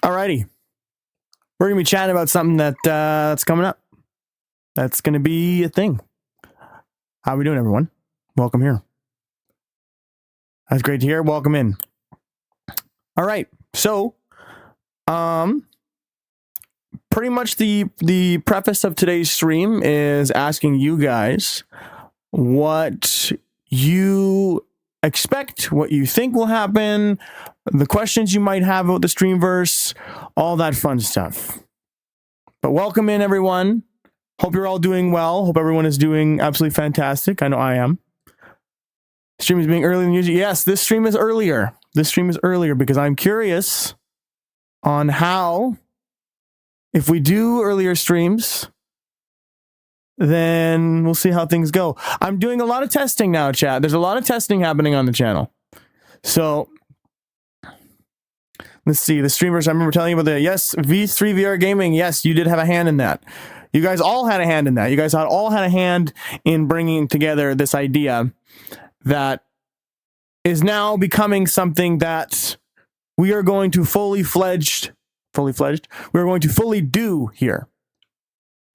Alrighty. We're going to be chatting about something that's coming up. That's going to be a thing. How we doing, everyone? Welcome here. That's great to hear. Welcome in. All right. So, pretty much the preface of today's stream is asking you guys what you expect, what you think will happen, the questions you might have about the Streamverse, all that fun stuff. But welcome in, everyone. Hope you're all doing well. Hope everyone is doing absolutely fantastic. I know I am. Stream is being earlier than usual. Yes, this stream is earlier. This stream is earlier because I'm curious on how, if we do earlier streams, then we'll see how things go. I'm doing a lot of testing now, chat. There's a lot of testing happening on the channel. So let's see. The Streamverse, I remember telling you about the, yes, V3 VR gaming. Yes, you did have a hand in that. You guys all had a hand in that. You guys all had a hand in bringing together this idea that is now becoming something that we are going to fully fledged, we're going to fully do here.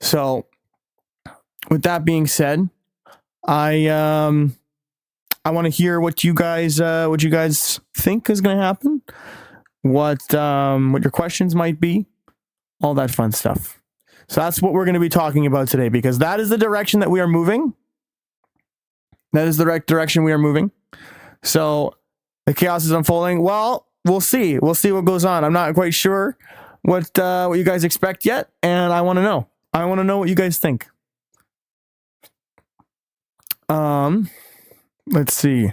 So with that being said, I want to hear what you guys think is going to happen, what your questions might be, all that fun stuff. So that's what we're going to be talking about today, because that is the direction that we are moving. That is the direction we are moving. So the chaos is unfolding. Well, we'll see. We'll see what goes on. I'm not quite sure what you guys expect yet, and I want to know. I want to know what you guys think. Let's see.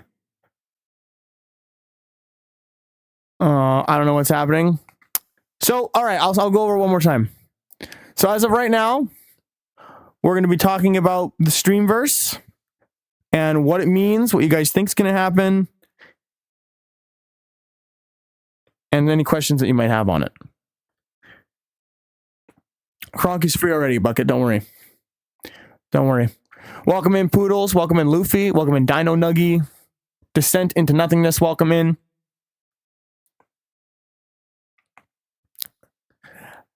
I don't know what's happening. So, all right, I'll go over it one more time. So as of right now, we're going to be talking about the Streamverse and what it means, what you guys think is going to happen, and any questions that you might have on it. Kronk is free already, Bucket. Don't worry. Don't worry. Welcome in, Poodles. Welcome in, Luffy. Welcome in, Dino Nuggy. Descent into Nothingness. Welcome in.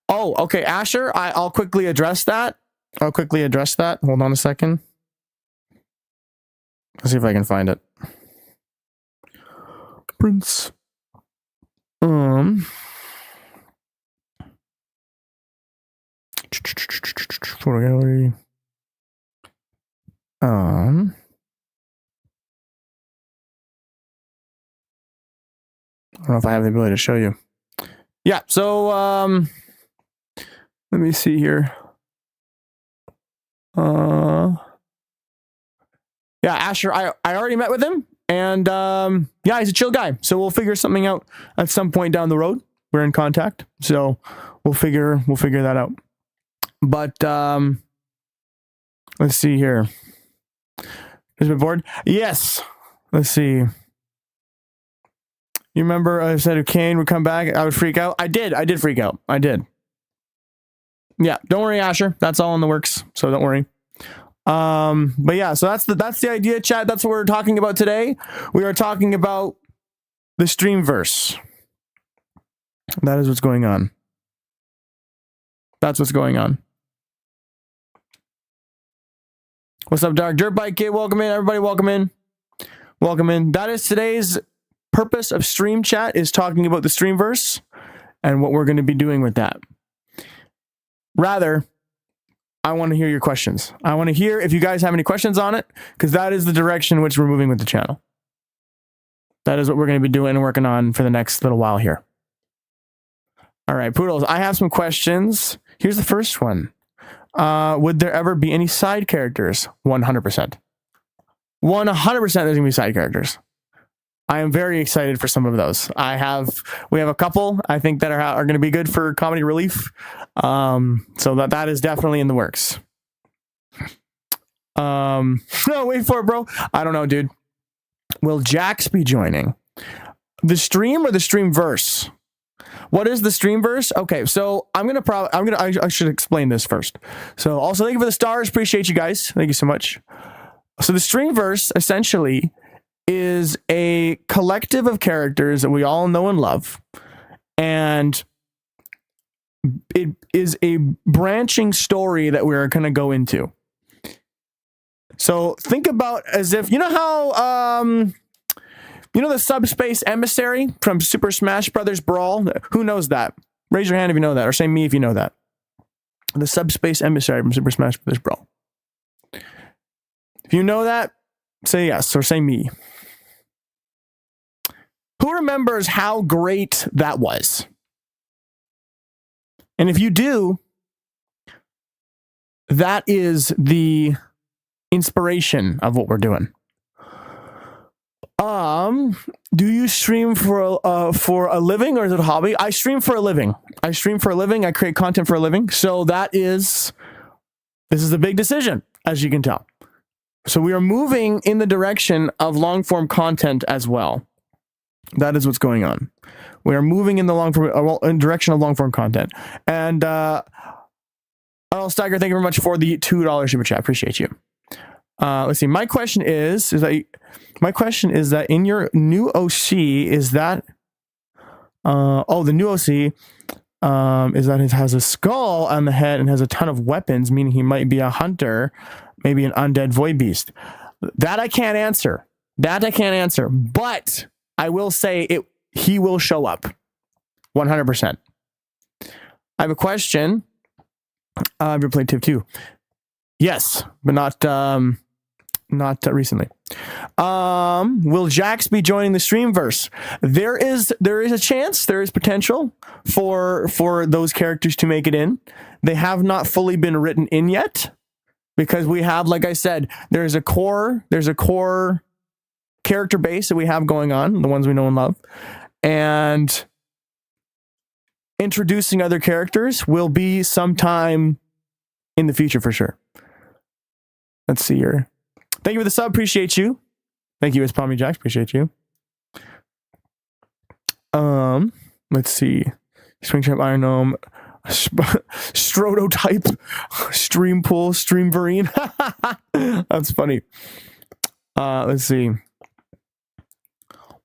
Oh, okay, Asher. I'll quickly address that. Hold on a second. Let's see if I can find it. Prince. Photo gallery. I don't know if I have the ability to show you. Yeah, so let me see here. Yeah, Asher, I already met with him, and yeah, he's a chill guy. So we'll figure something out at some point down the road. We're in contact, so we'll figure that out. But let's see here. Is it bored? Yes. Let's see. You remember I said if Kane would come back, I would freak out? I did freak out. I did. Yeah, don't worry, Asher. That's all in the works, so don't worry. But yeah, so that's the idea, chat. That's what we're talking about today. We are talking about the Streamverse. That is what's going on. That's what's going on. What's up, Dark Dirt Bike Kid? Welcome in, everybody. Welcome in. Welcome in. That is today's purpose of stream chat, is talking about the Streamverse and what we're going to be doing with that. Rather, I want to hear your questions. I want to hear if you guys have any questions on it, because that is the direction in which we're moving with the channel. That is what we're going to be doing and working on for the next little while here. All right, Poodles, I have some questions. Here's the first one. Would there ever be any side characters? 100%. 100% there's going to be side characters. I am very excited for some of those. We have a couple I think that are going to be good for comedy relief. So that is definitely in the works. No, wait for it, bro. I don't know, dude. Will Jax be joining the stream or the Streamverse? What is the Streamverse? Okay, so I should explain this first. So also, thank you for the stars. Appreciate you guys. Thank you so much. So the Streamverse essentially is a collective of characters that we all know and love. And it is a branching story that we're going to go into. So think about as if, you know how, you know the subspace emissary from Super Smash Brothers Brawl? Who knows that? Raise your hand if you know that, or say me if you know that. The subspace emissary from Super Smash Brothers Brawl. If you know that, say yes, or say me. Who remembers how great that was? And if you do, that is the inspiration of what we're doing. Do you stream for a living, or is it a hobby? I stream for a living. I create content for a living. So this is a big decision, as you can tell. So we are moving in the direction of long form content as well. That is what's going on. We are moving in the direction of long form content. And Earl Steiger, thank you very much for the $2 super chat. Appreciate you. Let's see. My question is that in your new OC, is that the new OC is that it has a skull on the head and has a ton of weapons, meaning he might be a hunter, maybe an undead void beast. That I can't answer. But I will say he will show up 100%. I have a question. Have you played Tiv 2? Yes, but not recently. Will Jax be joining the Streamverse? There is a chance, there is potential for those characters to make it in. They have not fully been written in yet, because we have, like I said, there's a core character base that we have going on, the ones we know and love, and introducing other characters will be sometime in the future for sure. Let's see here. Thank you for the sub. Appreciate you. Thank you, Miss Palmy Jax. Appreciate you. Let's see. Swing Trap Iron Gnome. Strototype. Stream Pool. Stream Vereen. That's funny. Let's see.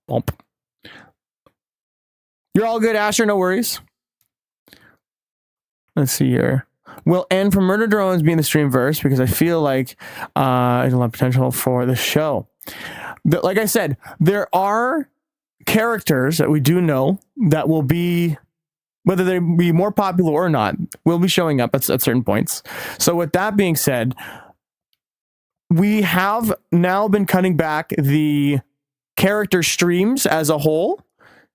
Bump. You're all good, Asher. No worries. Let's see here. Will N from Murder Drones be in the Streamverse? Because I feel like there's a lot of potential for the show. But like I said, there are characters that we do know that will be, whether they be more popular or not, will be showing up at certain points. So with that being said, we have now been cutting back the character streams as a whole,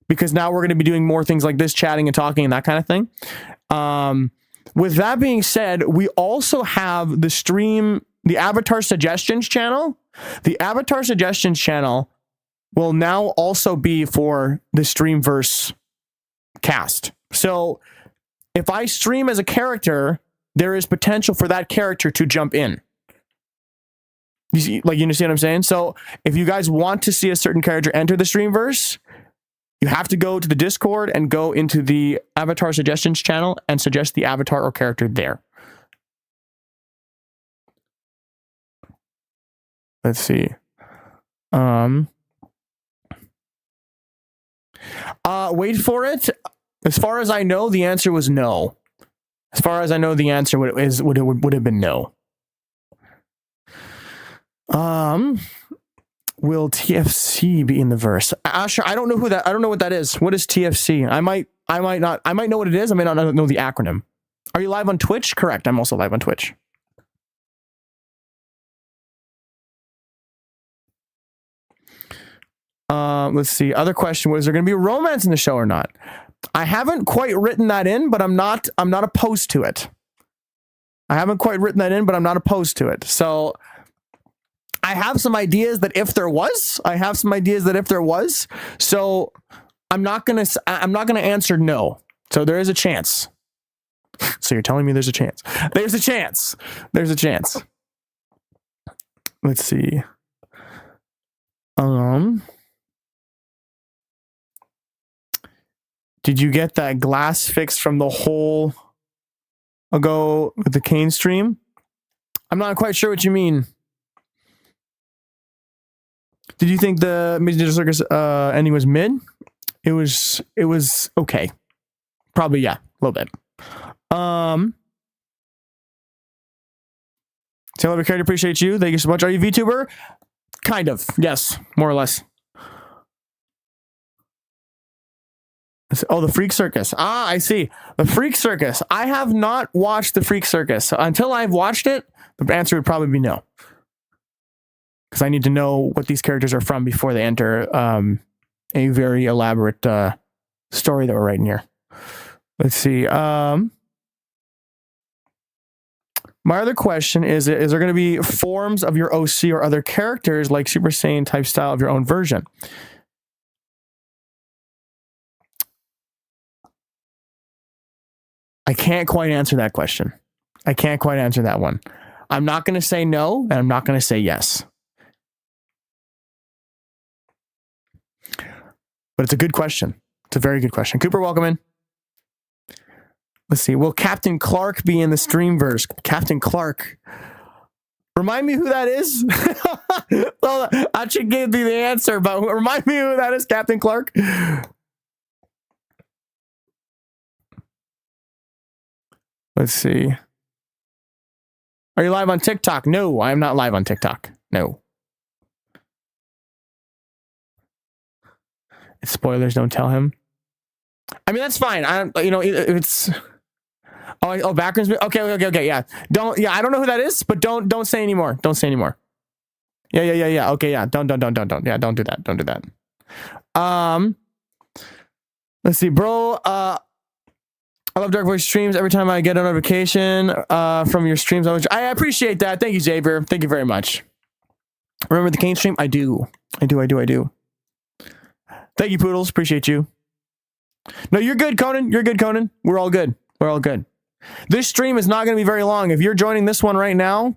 because now we're going to be doing more things like this, chatting and talking and that kind of thing. With that being said, we also have the Avatar Suggestions channel. The Avatar Suggestions channel will now also be for the Streamverse cast. So if I stream as a character, there is potential for that character to jump in. You understand what I'm saying? So if you guys want to see a certain character enter the Streamverse, you have to go to the Discord and go into the Avatar Suggestions channel and suggest the avatar or character there. Let's see. Wait for it. As far as I know, the answer was no. As far as I know, the answer would have been no. Will TFC be in the verse? Asher, I don't know what that is. What is TFC? I might know what it is. I may not know the acronym. Are you live on Twitch? Correct. I'm also live on Twitch. Let's see. Other question was, there going to be romance in the show or not? I haven't quite written that in, but I'm not opposed to it. So I have some ideas that if there was, so I'm not going to answer no. So there is a chance. So you're telling me there's a chance. There's a chance. Let's see. Did you get that glass fixed from the hole ago with the Kane stream? I'm not quite sure what you mean. Did you think the Midnight Circus ending was mid? It was okay. Probably, yeah, a little bit. Say love your character, appreciate you. Thank you so much. Are you VTuber? Kind of. Yes, more or less. Oh, the Freak Circus. Ah, I see. The Freak Circus. I have not watched the Freak Circus. So until I've watched it, the answer would probably be no. Because I need to know what these characters are from before they enter a very elaborate story that we're writing here. Let's see. My other question is there going to be forms of your OC or other characters like Super Saiyan type style of your own version? I can't quite answer that question. I can't quite answer that one. I'm not going to say no, and I'm not going to say yes. But it's a good question. It's a very good question. Cooper, welcome in. Let's see. Will Captain Clark be in the Streamverse? Captain Clark. Remind me who that is. Well, I should give you the answer, but remind me who that is, Captain Clark. Let's see. Are you live on TikTok? No, I am not live on TikTok. No. Spoilers, don't tell him. I mean, that's fine. It's... Oh, backgrounds. Okay. Yeah. I don't know who that is, but don't say anymore. Don't say anymore. Yeah. Okay, yeah. Don't. Yeah, don't do that. Don't do that. Let's see, bro. I love Dark Voice streams. Every time I get a notification from your streams, I appreciate that. Thank you, Xavier. Thank you very much. Remember the Kane stream? I do. Thank you, Poodles. Appreciate you. No, you're good, Conan. You're good, Conan. We're all good. This stream is not going to be very long. If you're joining this one right now,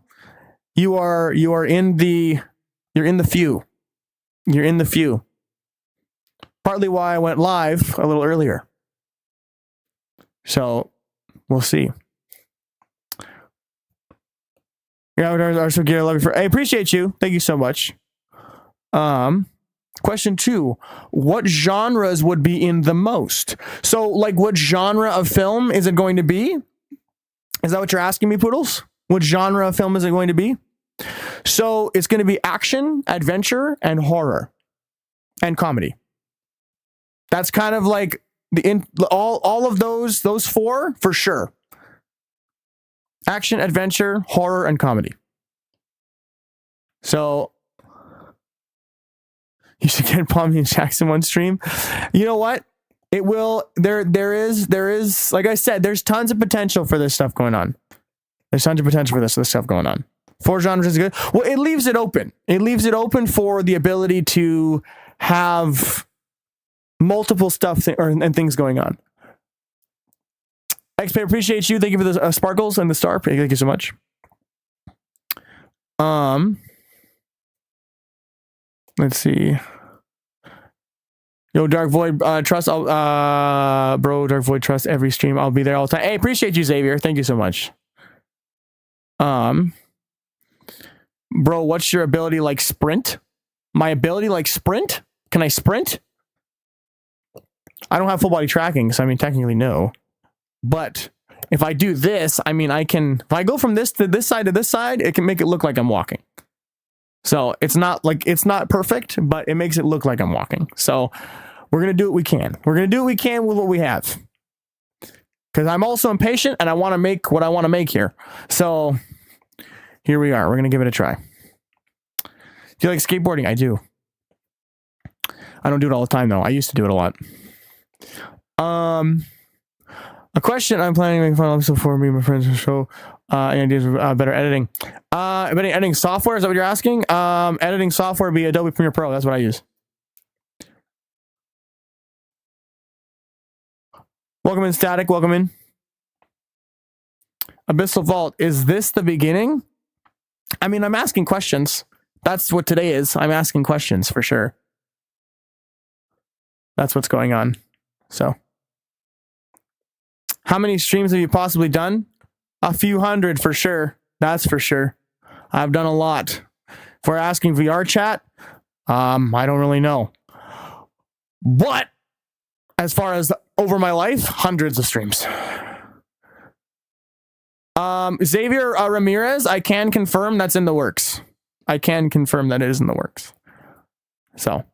you're in the few. You're in the few. Partly why I went live a little earlier. So we'll see. Yeah, I love you for. I appreciate you. Thank you so much. Question 2, what genres would be in the most? So, like, what genre of film is it going to be? Is that what you're asking me, Poodles? What genre of film is it going to be? So, it's going to be action, adventure, and horror, and comedy. That's kind of like all of those 4 for sure. Action, adventure, horror, and comedy. So, you should get Palmy and Jackson one stream. You know what? It will. There is. Like I said, there's tons of potential for this stuff going on. There's tons of potential for this stuff going on. 4 genres is good. Well, it leaves it open. It leaves it open for the ability to have multiple stuff and things going on. XP, appreciate you. Thank you for the sparkles and the star. Thank you so much. Let's see. Yo, Dark Void, trust, bro, Dark Void, trust every stream. I'll be there all the time. Hey, appreciate you, Xavier. Thank you so much. Bro, what's your ability like sprint? My ability like sprint? Can I sprint? I don't have full body tracking, so I mean, technically no. But if I do this, I mean, I can, if I go from this to this side, it can make it look like I'm walking. So it's not perfect, but it makes it look like I'm walking. So we're going to do what we can. We're going to do what we can with what we have. Because I'm also impatient and I want to make what I want to make here. So here we are. We're going to give it a try. Do you like skateboarding? I do. I don't do it all the time though. I used to do it a lot. A question I'm planning to make a final episode for me and my friends to show any ideas for better editing. Editing software, is that what you're asking? Editing software would be Adobe Premiere Pro. That's what I use. Welcome in, Static. Welcome in. Abyssal Vault. Is this the beginning? I mean, I'm asking questions. That's what today is. I'm asking questions for sure. That's what's going on. So, how many streams have you possibly done? A few hundred for sure. That's for sure. I've done a lot. If we're asking VR chat, I don't really know. But as far as over my life, hundreds of streams. Xavier Ramirez, I can confirm that's in the works. I can confirm that it is in the works. So,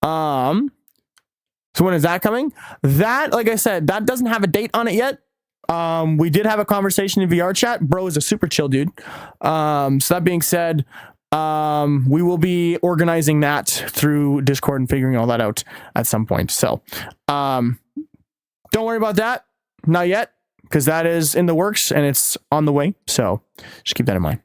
so when is that coming? That, like I said, that doesn't have a date on it yet. We did have a conversation in VR chat. Bro is a super chill dude. So that being said, we will be organizing that through Discord and figuring all that out at some point. So, don't worry about that. Not yet, because that is in the works and it's on the way. So just keep that in mind.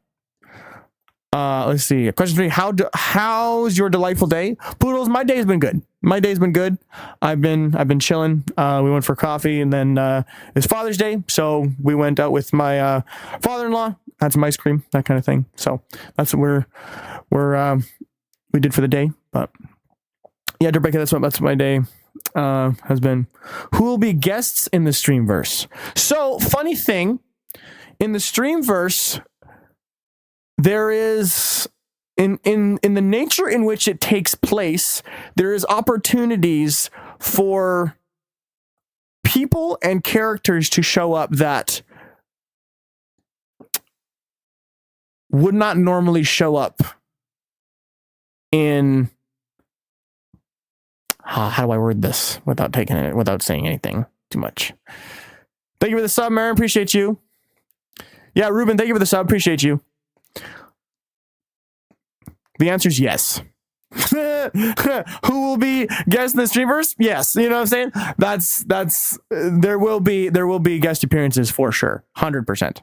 Let's see. Question 3. How's your delightful day? Poodles, my day's been good. My day's been good. I've been chilling. We went for coffee and then it's Father's Day. So we went out with my father-in-law, had some ice cream, that kind of thing. So that's what we did for the day. But yeah, Rebecca, that's what my day has been. Who will be guests in the Streamverse? So funny thing, in the Streamverse, there is in the nature in which it takes place, there is opportunities for people and characters to show up that would not normally show up in how do I word this without saying anything too much. Thank you for the sub, Maren. Appreciate you. Yeah, Ruben, thank you for the sub. Appreciate you. The answer is yes. Who will be guests in the Streamverse? Yes. You know what I'm saying? That's there will be guest appearances for sure. 100%.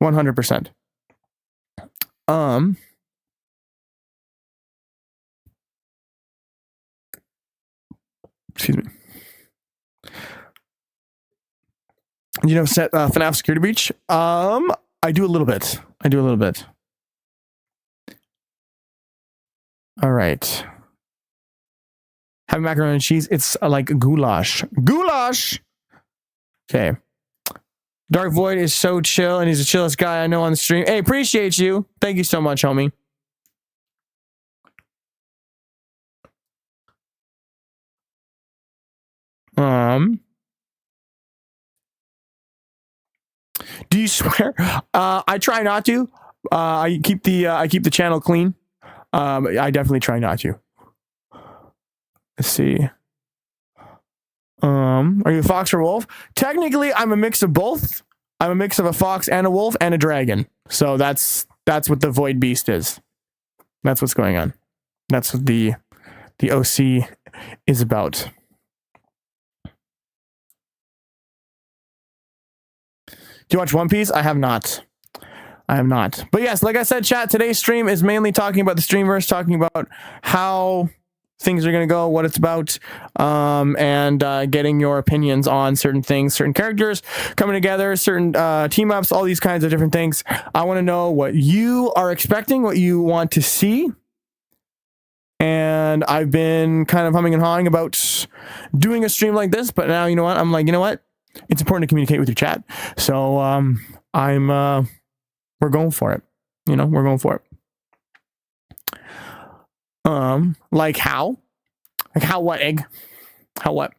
100%. Excuse me. You know, set FNAF Security Breach? I do a little bit. All right. Having macaroni and cheese, it's like goulash. Goulash! Okay. Dark Void is so chill, and he's the chillest guy I know on the stream. Hey, appreciate you. Thank you so much, homie. Do you swear? I try not to. I keep the channel clean. I definitely try not to. Let's see. Are you a fox or a wolf? Technically, I'm a mix of both. I'm a mix of a fox and a wolf and a dragon. So that's what the Void Beast is. That's what's going on. That's what the OC is about. Do you watch One Piece? I have not. But yes, like I said, chat, today's stream is mainly talking about the Streamverse, talking about how things are going to go, what it's about, and getting your opinions on certain things, certain characters coming together, certain team ups, all these kinds of different things. I want to know what you are expecting, what you want to see. And I've been kind of humming and hawing about doing a stream like this, but now, you know what? I'm like, you know what? It's important to communicate with your chat. So we're going for it. You know, we're going for it. Like how? Like how what, Egg? How what?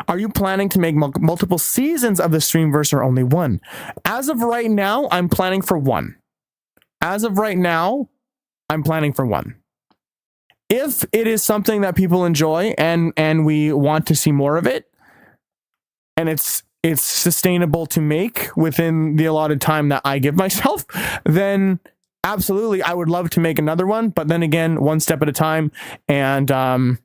Are you planning to make multiple seasons of the Streamverse or only one? As of right now, I'm planning for one. If it is something that people enjoy and we want to see more of it, and it's sustainable to make within the allotted time that I give myself, then absolutely I would love to make another one. But then again, one step at a time, and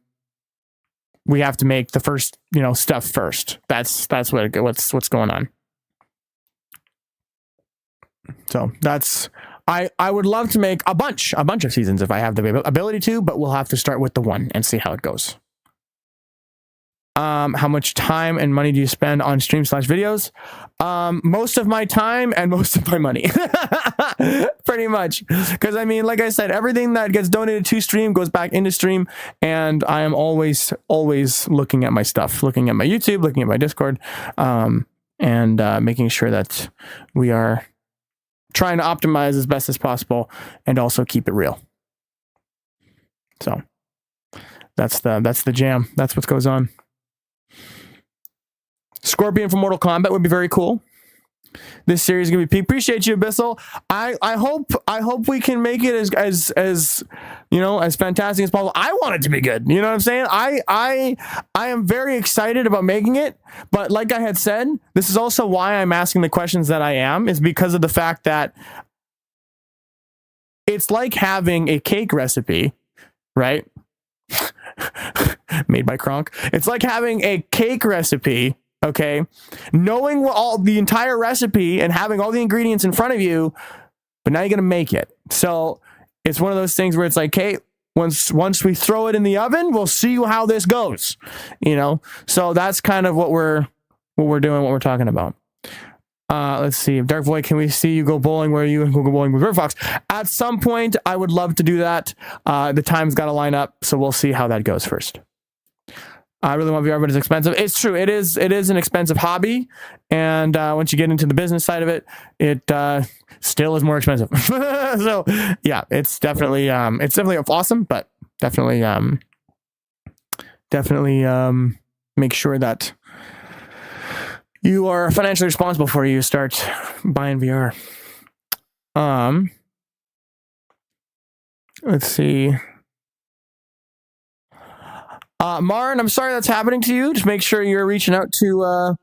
we have to make the first, stuff first. That's what's going on. So that's I would love to make a bunch of seasons if I have the ability to, but we'll have to start with the one and see how it goes. How much time and money do you spend on stream/videos? Most of my time and most of my money. Pretty much. Because, I mean, like I said, everything that gets donated to stream goes back into stream. And I am always looking at my stuff, looking at my YouTube, looking at my Discord, and making sure that we are trying to optimize as best as possible and also keep it real. So that's the jam. That's what goes on. Scorpion from Mortal Kombat would be very cool. This series is gonna be peak. Appreciate you, Abyssal. I hope we can make it as you know, as fantastic as possible. I want it to be good. You know what I'm saying? I am very excited about making it, but like I had said, this is also why I'm asking the questions that I am, is because of the fact that it's like having a cake recipe, right? Made by Kronk. It's like having a cake recipe. Okay, knowing all the entire recipe and having all the ingredients in front of you, but now you're gonna make it. So it's one of those things where it's like, hey, once we throw it in the oven, we'll see how this goes. You know, so that's kind of what we're doing, what we're talking about. Let's see, Dark Void, can we see you go bowling where you go bowling with River Fox? At some point, I would love to do that. The time's got to line up, so we'll see how that goes first. I really want VR, but it's expensive. It's true. It is an expensive hobby. And once you get into the business side of it, it still is more expensive. So yeah, it's definitely awesome, but definitely make sure that you are financially responsible before you start buying VR. Let's see. Marin, I'm sorry that's happening to you. Just make sure you're reaching out to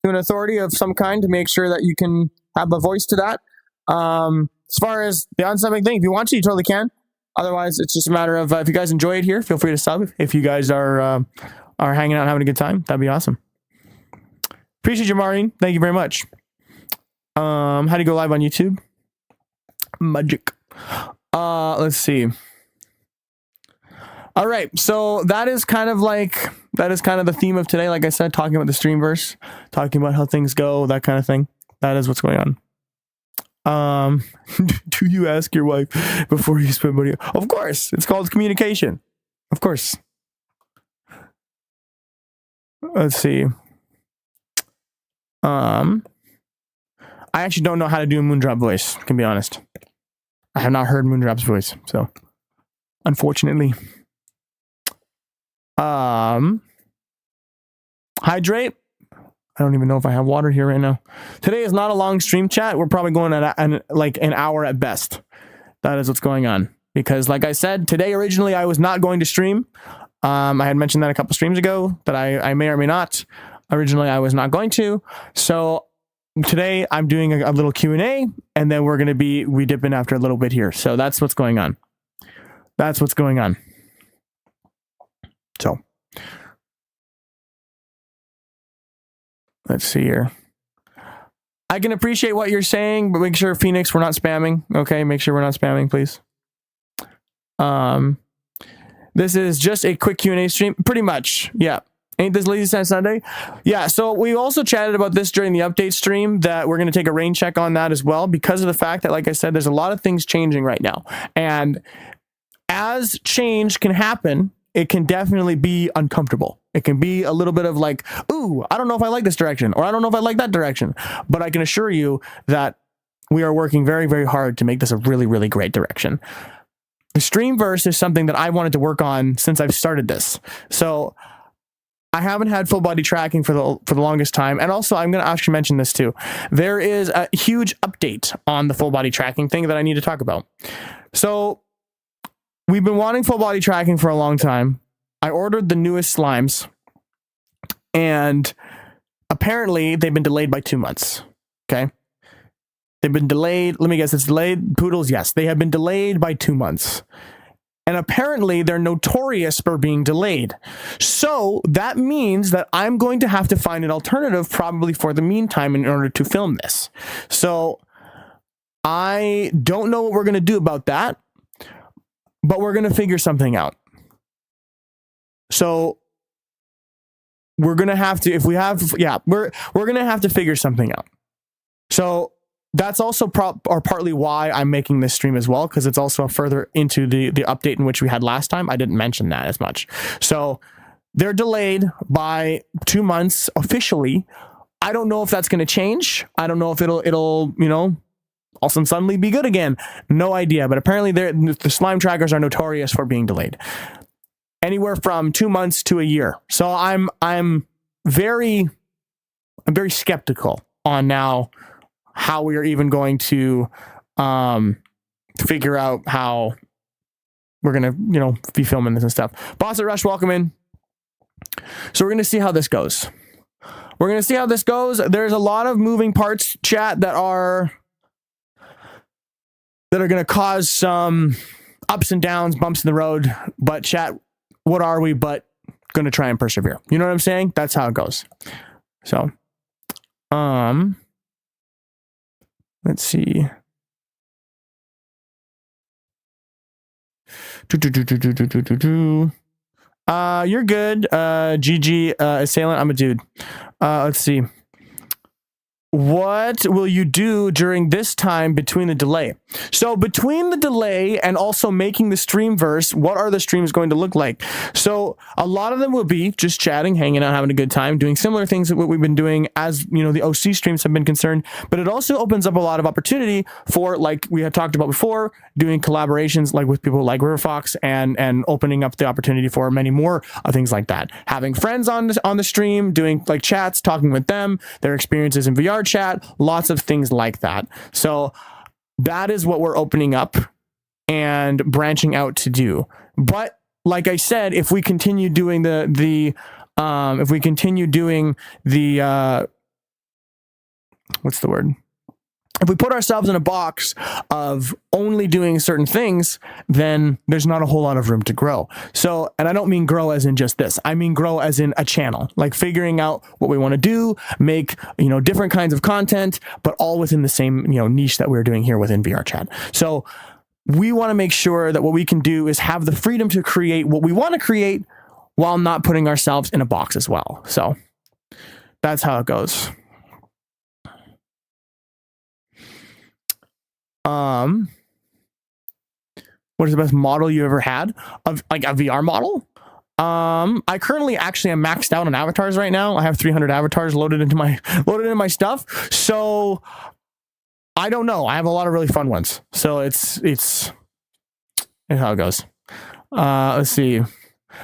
an authority of some kind to make sure that you can have a voice to that. As far as the unsubbing thing, if you want to, you totally can. Otherwise, it's just a matter of if you guys enjoy it here, feel free to sub. If you guys are hanging out and having a good time, that'd be awesome. Appreciate you, Maureen. Thank you very much. How do you go live on YouTube? Magic. Let's see. All right, so that is kind of the theme of today. Like I said, talking about the Streamverse, talking about how things go, that kind of thing. That is what's going on. Do you ask your wife before you spend money? Of course, it's called communication. Of course. Let's see. I actually don't know how to do a Moondrop voice, to be honest. I have not heard Moondrop's voice, so unfortunately. Hydrate. I don't even know if I have water here right now. Today is not a long stream chat. We're probably going at like an hour at best. That is what's going on. Because like I said, today originally I was not going to stream. I had mentioned that a couple streams ago that I may or may not. Originally I was not going to. So today I'm doing a little Q&A, and then we're going to be dipping after a little bit here. So that's what's going on. That's what's going on. So let's see here. I can appreciate what you're saying, but make sure, Phoenix, we're not spamming. Okay, make sure we're not spamming, please. This is just a quick Q&A stream, pretty much. Yeah. Ain't this Lazy Sunday? Yeah, so we also chatted about this during the update stream, that we're going to take a rain check on that as well, because of the fact that, like I said, there's a lot of things changing right now. And as change can happen, it can definitely be uncomfortable. It can be a little bit of like, ooh, I don't know if I like this direction, or I don't know if I like that direction. But I can assure you that we are working very, very hard to make this a really, really great direction. The Streamverse is something that I wanted to work on since I've started this. So I haven't had full body tracking for the longest time. And also, I'm going to actually mention this too. There is a huge update on the full body tracking thing that I need to talk about. So we've been wanting full body tracking for a long time. I ordered the newest slimes, and apparently they've been delayed by 2 months. Okay. They've been delayed. Let me guess, it's delayed. Poodles, yes. They have been delayed by 2 months. And apparently they're notorious for being delayed. So that means that I'm going to have to find an alternative probably for the meantime in order to film this. So I don't know what we're going to do about that, but we're going to figure something out. So we're going to have to, if we have, yeah, we're going to have to figure something out. So that's also partly why I'm making this stream as well, because it's also further into the update in which we had last time. I didn't mention that as much. So they're delayed by 2 months officially. I don't know if that's going to change. I don't know if it'll you know, all of a sudden suddenly be good again. No idea. But apparently the slime trackers are notorious for being delayed. Anywhere from 2 months to a year. So I'm very I'm very skeptical on now how we are even going to figure out how we're going to, be filming this and stuff. Boss at Rush, welcome in. So we're going to see how this goes. There's a lot of moving parts, chat, that are going to cause some ups and downs, bumps in the road. But chat, what are we but going to try and persevere? You know what I'm saying? That's how it goes. So, let's see. You're good. GG, Assailant, I'm a dude. Let's see. What will you do during this time between the delay? So between the delay and also making the Streamverse, what are the streams going to look like? So a lot of them will be just chatting, hanging out, having a good time, doing similar things that what we've been doing as, the OC streams have been concerned. But it also opens up a lot of opportunity for, like we had talked about before, doing collaborations like with people like RiverFox and opening up the opportunity for many more things like that. Having friends on the stream, doing like chats, talking with them, their experiences in VR chat, lots of things like that. So that is what we're opening up and branching out to do. But like I said, if we continue doing if we put ourselves in a box of only doing certain things, then there's not a whole lot of room to grow. So, and I don't mean grow as in just this. I mean grow as in a channel, like figuring out what we want to do, make, different kinds of content, but all within the same, niche that we're doing here within VR chat. So we want to make sure that what we can do is have the freedom to create what we want to create while not putting ourselves in a box as well. So that's how it goes. What is the best model you ever had of like a VR model? I currently actually am maxed out on avatars right now. I have 300 avatars loaded into my stuff. So I don't know. I have a lot of really fun ones. So it's how it goes. Let's see.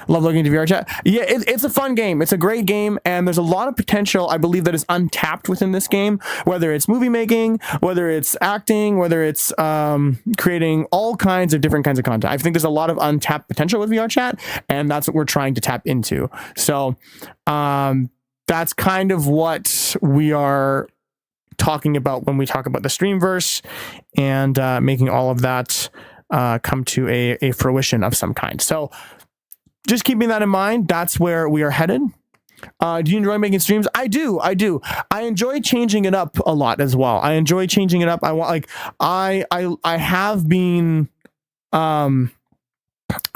Love looking into VR chat. Yeah, it's a fun game. It's a great game, and there's a lot of potential, I believe, that is untapped within this game, whether it's movie making, whether it's acting, whether it's creating all kinds of different kinds of content. I think there's a lot of untapped potential with VR chat, and that's what we're trying to tap into. So that's kind of what we are talking about when we talk about the Streamverse and making all of that come to a fruition of some kind. So just keeping that in mind, that's where we are headed. Do you enjoy making streams? I do. I enjoy changing it up a lot as well. I enjoy changing it up.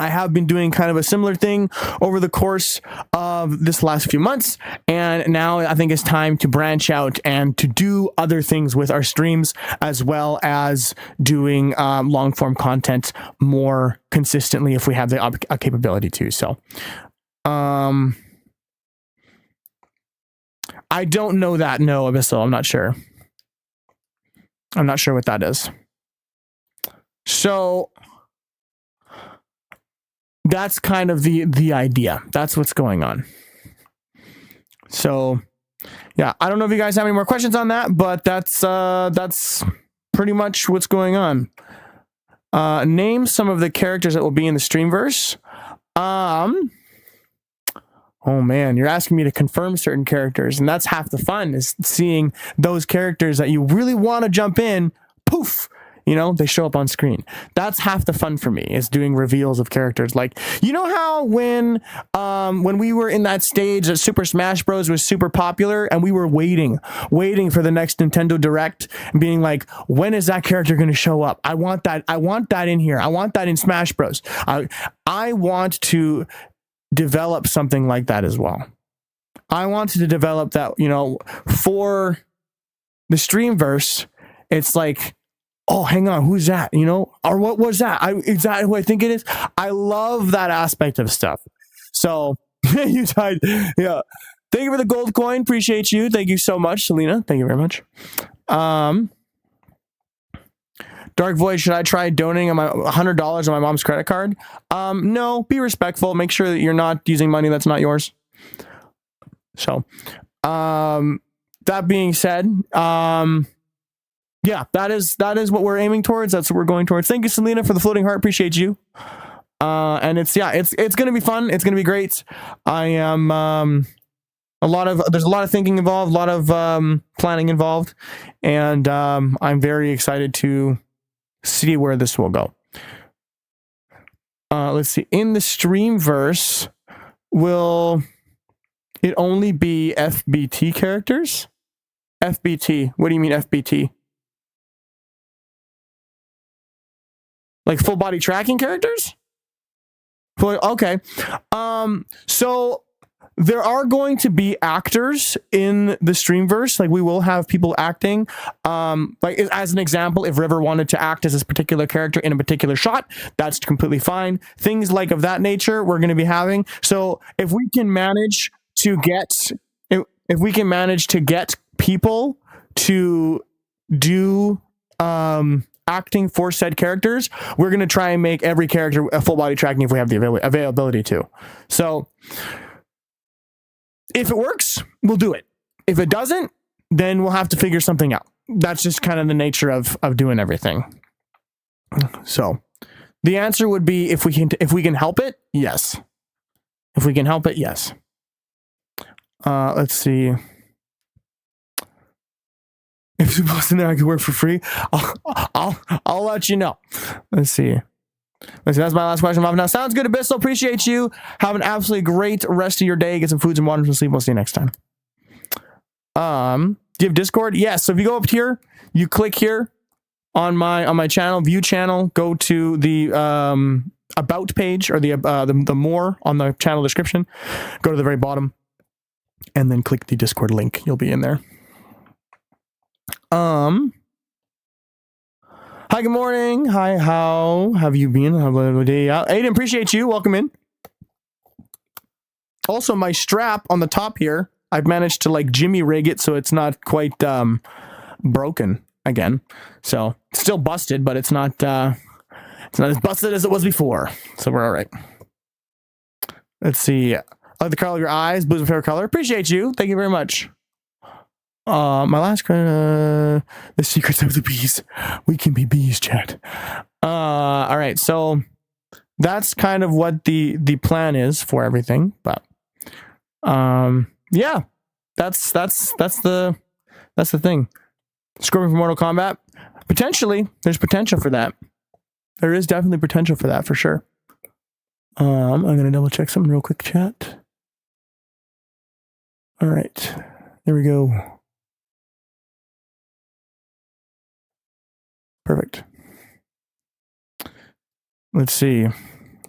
I have been doing kind of a similar thing over the course of this last few months, and now I think it's time to branch out and to do other things with our streams, as well as doing long form content more consistently if we have the capability to. So I don't know that. No, Abyssal, I'm not sure. I'm not sure what that is. So that's kind of the idea. That's what's going on. So yeah, I don't know if you guys have any more questions on that, but that's pretty much what's going on. Name some of the characters that will be in the Streamverse. Oh man, you're asking me to confirm certain characters, and that's half the fun, is seeing those characters that you really want to jump in, poof, they show up on screen. That's half the fun for me, is doing reveals of characters. Like, how when we were in that stage that Super Smash Bros was super popular, and we were waiting for the next Nintendo Direct, and being like, when is that character going to show up? I want that in here. I want that in Smash Bros. I want to develop something like that as well. I wanted to develop that, for the Streamverse. It's like, oh, hang on, who's that? Or what was that? Is that who I think it is? I love that aspect of stuff. So you died. Yeah. Thank you for the gold coin. Appreciate you. Thank you so much, Selena. Thank you very much. Dark Void, should I try donating my $100 on my mom's credit card? No, be respectful. Make sure that you're not using money that's not yours. So, that being said, yeah, that is what we're aiming towards. That's what we're going towards. Thank you, Selena, for the floating heart. Appreciate you. And it's gonna be fun. It's gonna be great. I am there's a lot of thinking involved, a lot of planning involved, and I'm very excited to see where this will go. Let's see. In the Streamverse, will it only be FBT characters? FBT. What do you mean FBT? Like full body tracking characters? Okay. So there are going to be actors in the Streamverse. Like we will have people acting. Like as an example, if River wanted to act as this particular character in a particular shot, that's completely fine. Things like of that nature we're going to be having. So if we can manage to get people to do acting for said characters, we're going to try and make every character a full body tracking if we have the availability to. So if it works, we'll do it. If it doesn't, then we'll have to figure something out. That's just kind of the nature of doing everything. So the answer would be if we can help it, yes. If we can help it, yes. Let's see. If you post in there, I could work for free. I'll let you know. Let's see. That's my last question. Now, sounds good, Abyssal. Appreciate you. Have an absolutely great rest of your day. Get some foods and water and sleep. We'll see you next time. Do you have Discord? Yes. So if you go up here, you click here on my channel, view channel. Go to the about page or the more on the channel description. Go to the very bottom, and then click the Discord link. You'll be in there. Hi, good morning. Hi, how have you been? Have a day out. Aiden, appreciate you. Welcome in. Also, my strap on the top here, I've managed to like Jimmy rig it so it's not quite broken again. So it's still busted, but it's not as busted as it was before. So we're all right. Let's see. I like the color of your eyes. Blue's my favorite color. Appreciate you. Thank you very much. My last the secrets of the bees. We can be bees, chat. All right, so that's kind of what the plan is for everything. But yeah, that's the thing. Scorpion for Mortal Kombat. Potentially, there's potential for that. There is definitely potential for that for sure. I'm gonna double check something real quick, chat. All right, there we go. Perfect. Let's see.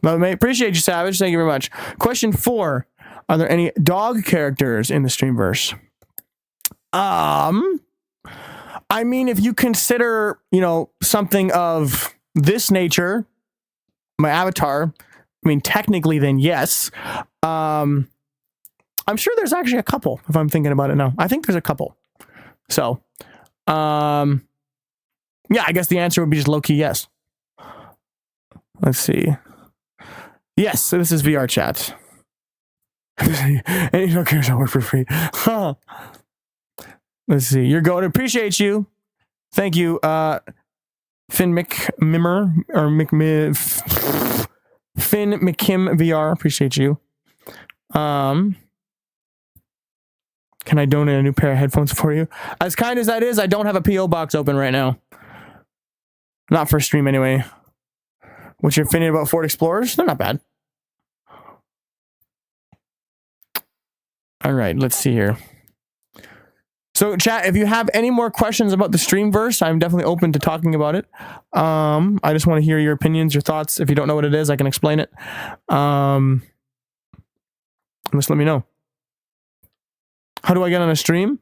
Well, mate, appreciate you, Savage. Thank you very much. Question 4. Are there any dog characters in the Streamverse? I mean, if you consider, something of this nature, my avatar, I mean, technically, then yes. I'm sure there's actually a couple, if I'm thinking about it now. I think there's a couple. So, yeah, I guess the answer would be just low-key yes. Let's see. Yes, so this is VR chat. And you don't care to work for free. Huh. Let's see. You're going to appreciate you. Thank you, Finn McMimmer or Finn McKim VR. Appreciate you. Can I donate a new pair of headphones for you? As kind as that is, I don't have a PO box open right now. Not for stream anyway. What's your opinion about Ford Explorers? They're not bad. All right, let's see here. So chat, if you have any more questions about the Streamverse, I'm definitely open to talking about it. I just want to hear your opinions, your thoughts. If you don't know what it is, I can explain it. Just let me know. How do I get on a stream?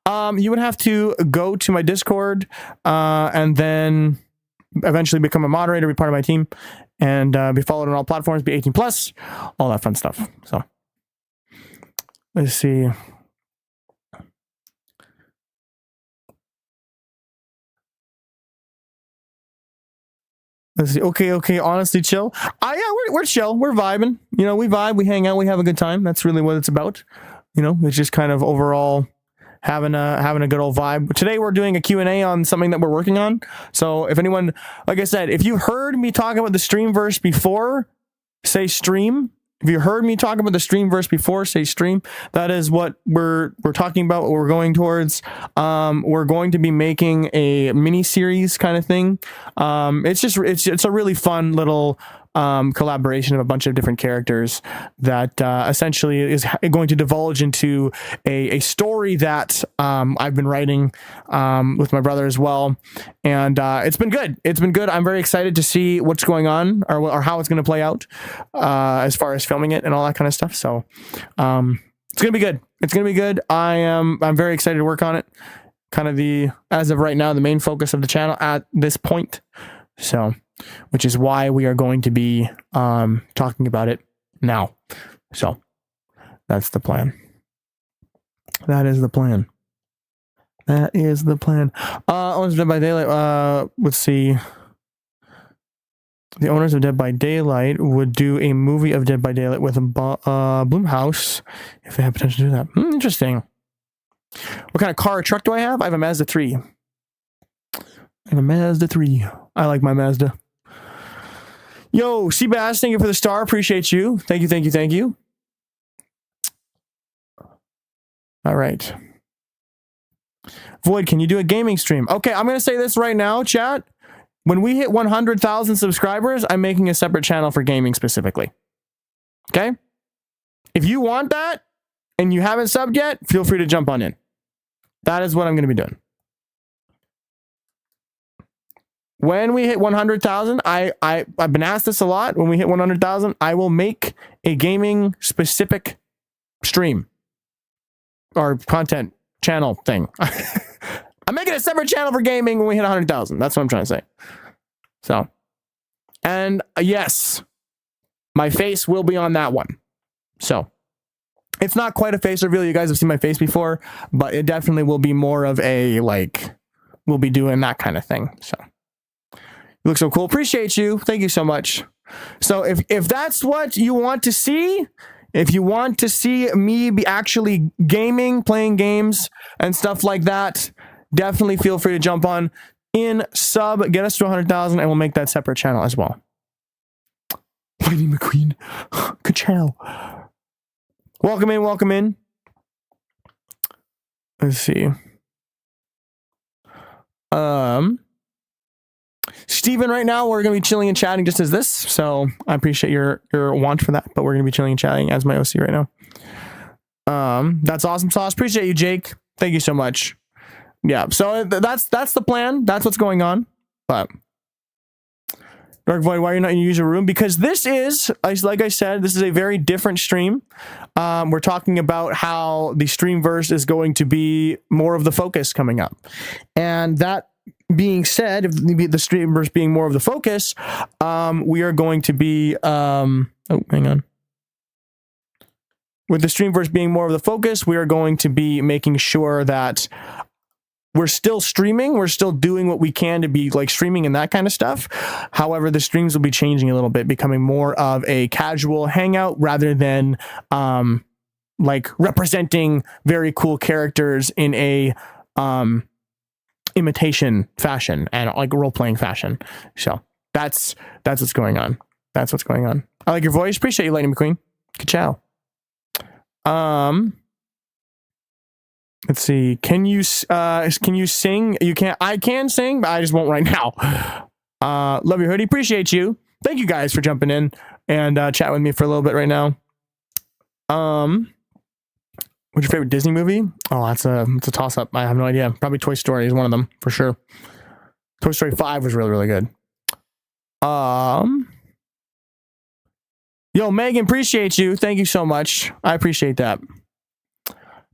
You would have to go to my Discord and then eventually become a moderator, be part of my team, and be followed on all platforms, be 18 plus, all that fun stuff. So let's see. Let's see. Okay. Honestly, chill. Yeah, we're chill. We're vibing. We vibe. We hang out. We have a good time. That's really what it's about. It's just kind of overall having a good old vibe. Today we're doing a Q&A on something that we're working on. So if anyone, like I said, if you heard me talk about the Streamverse before, say stream. If you heard me talk about the Streamverse before, say stream. That is what we're talking about, what we're going towards. We're going to be making a mini series kind of thing. It's a really fun little collaboration of a bunch of different characters that essentially is going to divulge into a story that I've been writing with my brother as well, and it's been good. It's been good. I'm very excited to see what's going on or how it's going to play out as far as filming it and all that kind of stuff. So it's gonna be good. It's gonna be good. I'm very excited to work on it. Kind of as of right now, the main focus of the channel at this point. So, which is why we are going to be talking about it now. So that's the plan. That is the plan. That is the plan. Owners of Dead by Daylight. Let's see. The owners of Dead by Daylight would do a movie of Dead by Daylight with a Blumhouse if they have potential to do that. Interesting. What kind of car or truck do I have? I have a Mazda 3. I like my Mazda. Yo, Seabass, thank you for the star. Appreciate you. Thank you. All right. Void, can you do a gaming stream? Okay, I'm going to say this right now, chat. When we hit 100,000 subscribers, I'm making a separate channel for gaming specifically. Okay? If you want that and you haven't subbed yet, feel free to jump on in. That is what I'm going to be doing. When we hit 100,000, I've been asked this a lot. When we hit 100,000, I will make a gaming specific stream or content channel thing. I'm making a separate channel for gaming when we hit 100,000. That's what I'm trying to say. So, and yes, my face will be on that one. So, it's not quite a face reveal. You guys have seen my face before, but it definitely will be more of a, like, we'll be doing that kind of thing. So, you look so cool. Appreciate you. Thank you so much. So, if that's what you want to see, if you want to see me be actually gaming, playing games and stuff like that, definitely feel free to jump on in, sub, get us to 100,000, and we'll make that separate channel as well. Lightning McQueen. Good channel. Welcome in. Let's see. Steven, right now we're going to be chilling and chatting just as this, so I appreciate your want for that, but we're going to be chilling and chatting as my OC right now. That's awesome sauce. Appreciate you, Jake. Thank you so much. Yeah, so that's the plan. That's what's going on. But Dark Void, why are you not in your user room? Because this is, like I said, this is a very different stream. We're talking about how the Streamverse is going to be more of the focus coming up. And that being said, if the Streamverse being more of the focus, we are going to be, oh, hang on. With the Streamverse being more of the focus, we are going to be making sure that we're still streaming. We're still doing what we can to be like streaming and that kind of stuff. However, the streams will be changing a little bit, becoming more of a casual hangout rather than like representing very cool characters in a imitation fashion and like role-playing fashion. So that's what's going on. That's what's going on. I like your voice. Appreciate you, Lightning McQueen. Good chow. Let's see. Can you sing? You can't. I can sing, but I just won't right now. Love your hoodie. Appreciate you. Thank you guys for jumping in and chat with me for a little bit right now. What's your favorite Disney movie? Oh, it's a toss up. I have no idea. Probably Toy Story is one of them for sure. Toy Story 5 was really, really good. Yo, Megan, appreciate you. Thank you so much. I appreciate that.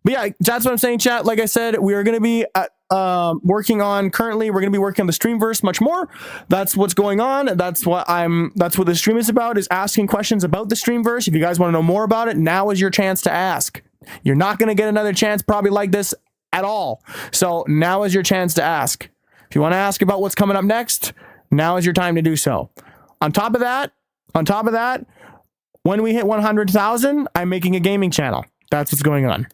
But yeah, that's what I'm saying, chat. Like I said, we are going to be currently, we're going to be working on the Streamverse much more. That's what's going on. That's what the stream is about, is asking questions about the Streamverse. If you guys want to know more about it, now is your chance to ask. You're not going to get another chance probably like this at all. So now is your chance to ask. If you want to ask about what's coming up next, now is your time to do so. On top of that, when we hit 100,000, I'm making a gaming channel. That's what's going on.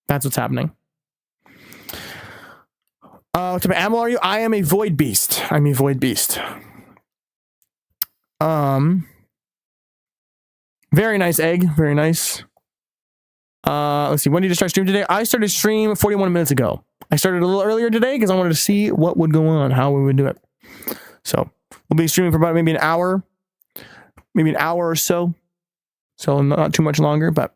That's what's happening. What type of animal are you? I am a void beast. I'm a void beast. Very nice egg. Very nice. Let's see. When did you start stream today? I started stream 41 minutes ago. I started a little earlier today because I wanted to see what would go on, how we would do it. So we'll be streaming for about maybe an hour or so. So not too much longer, but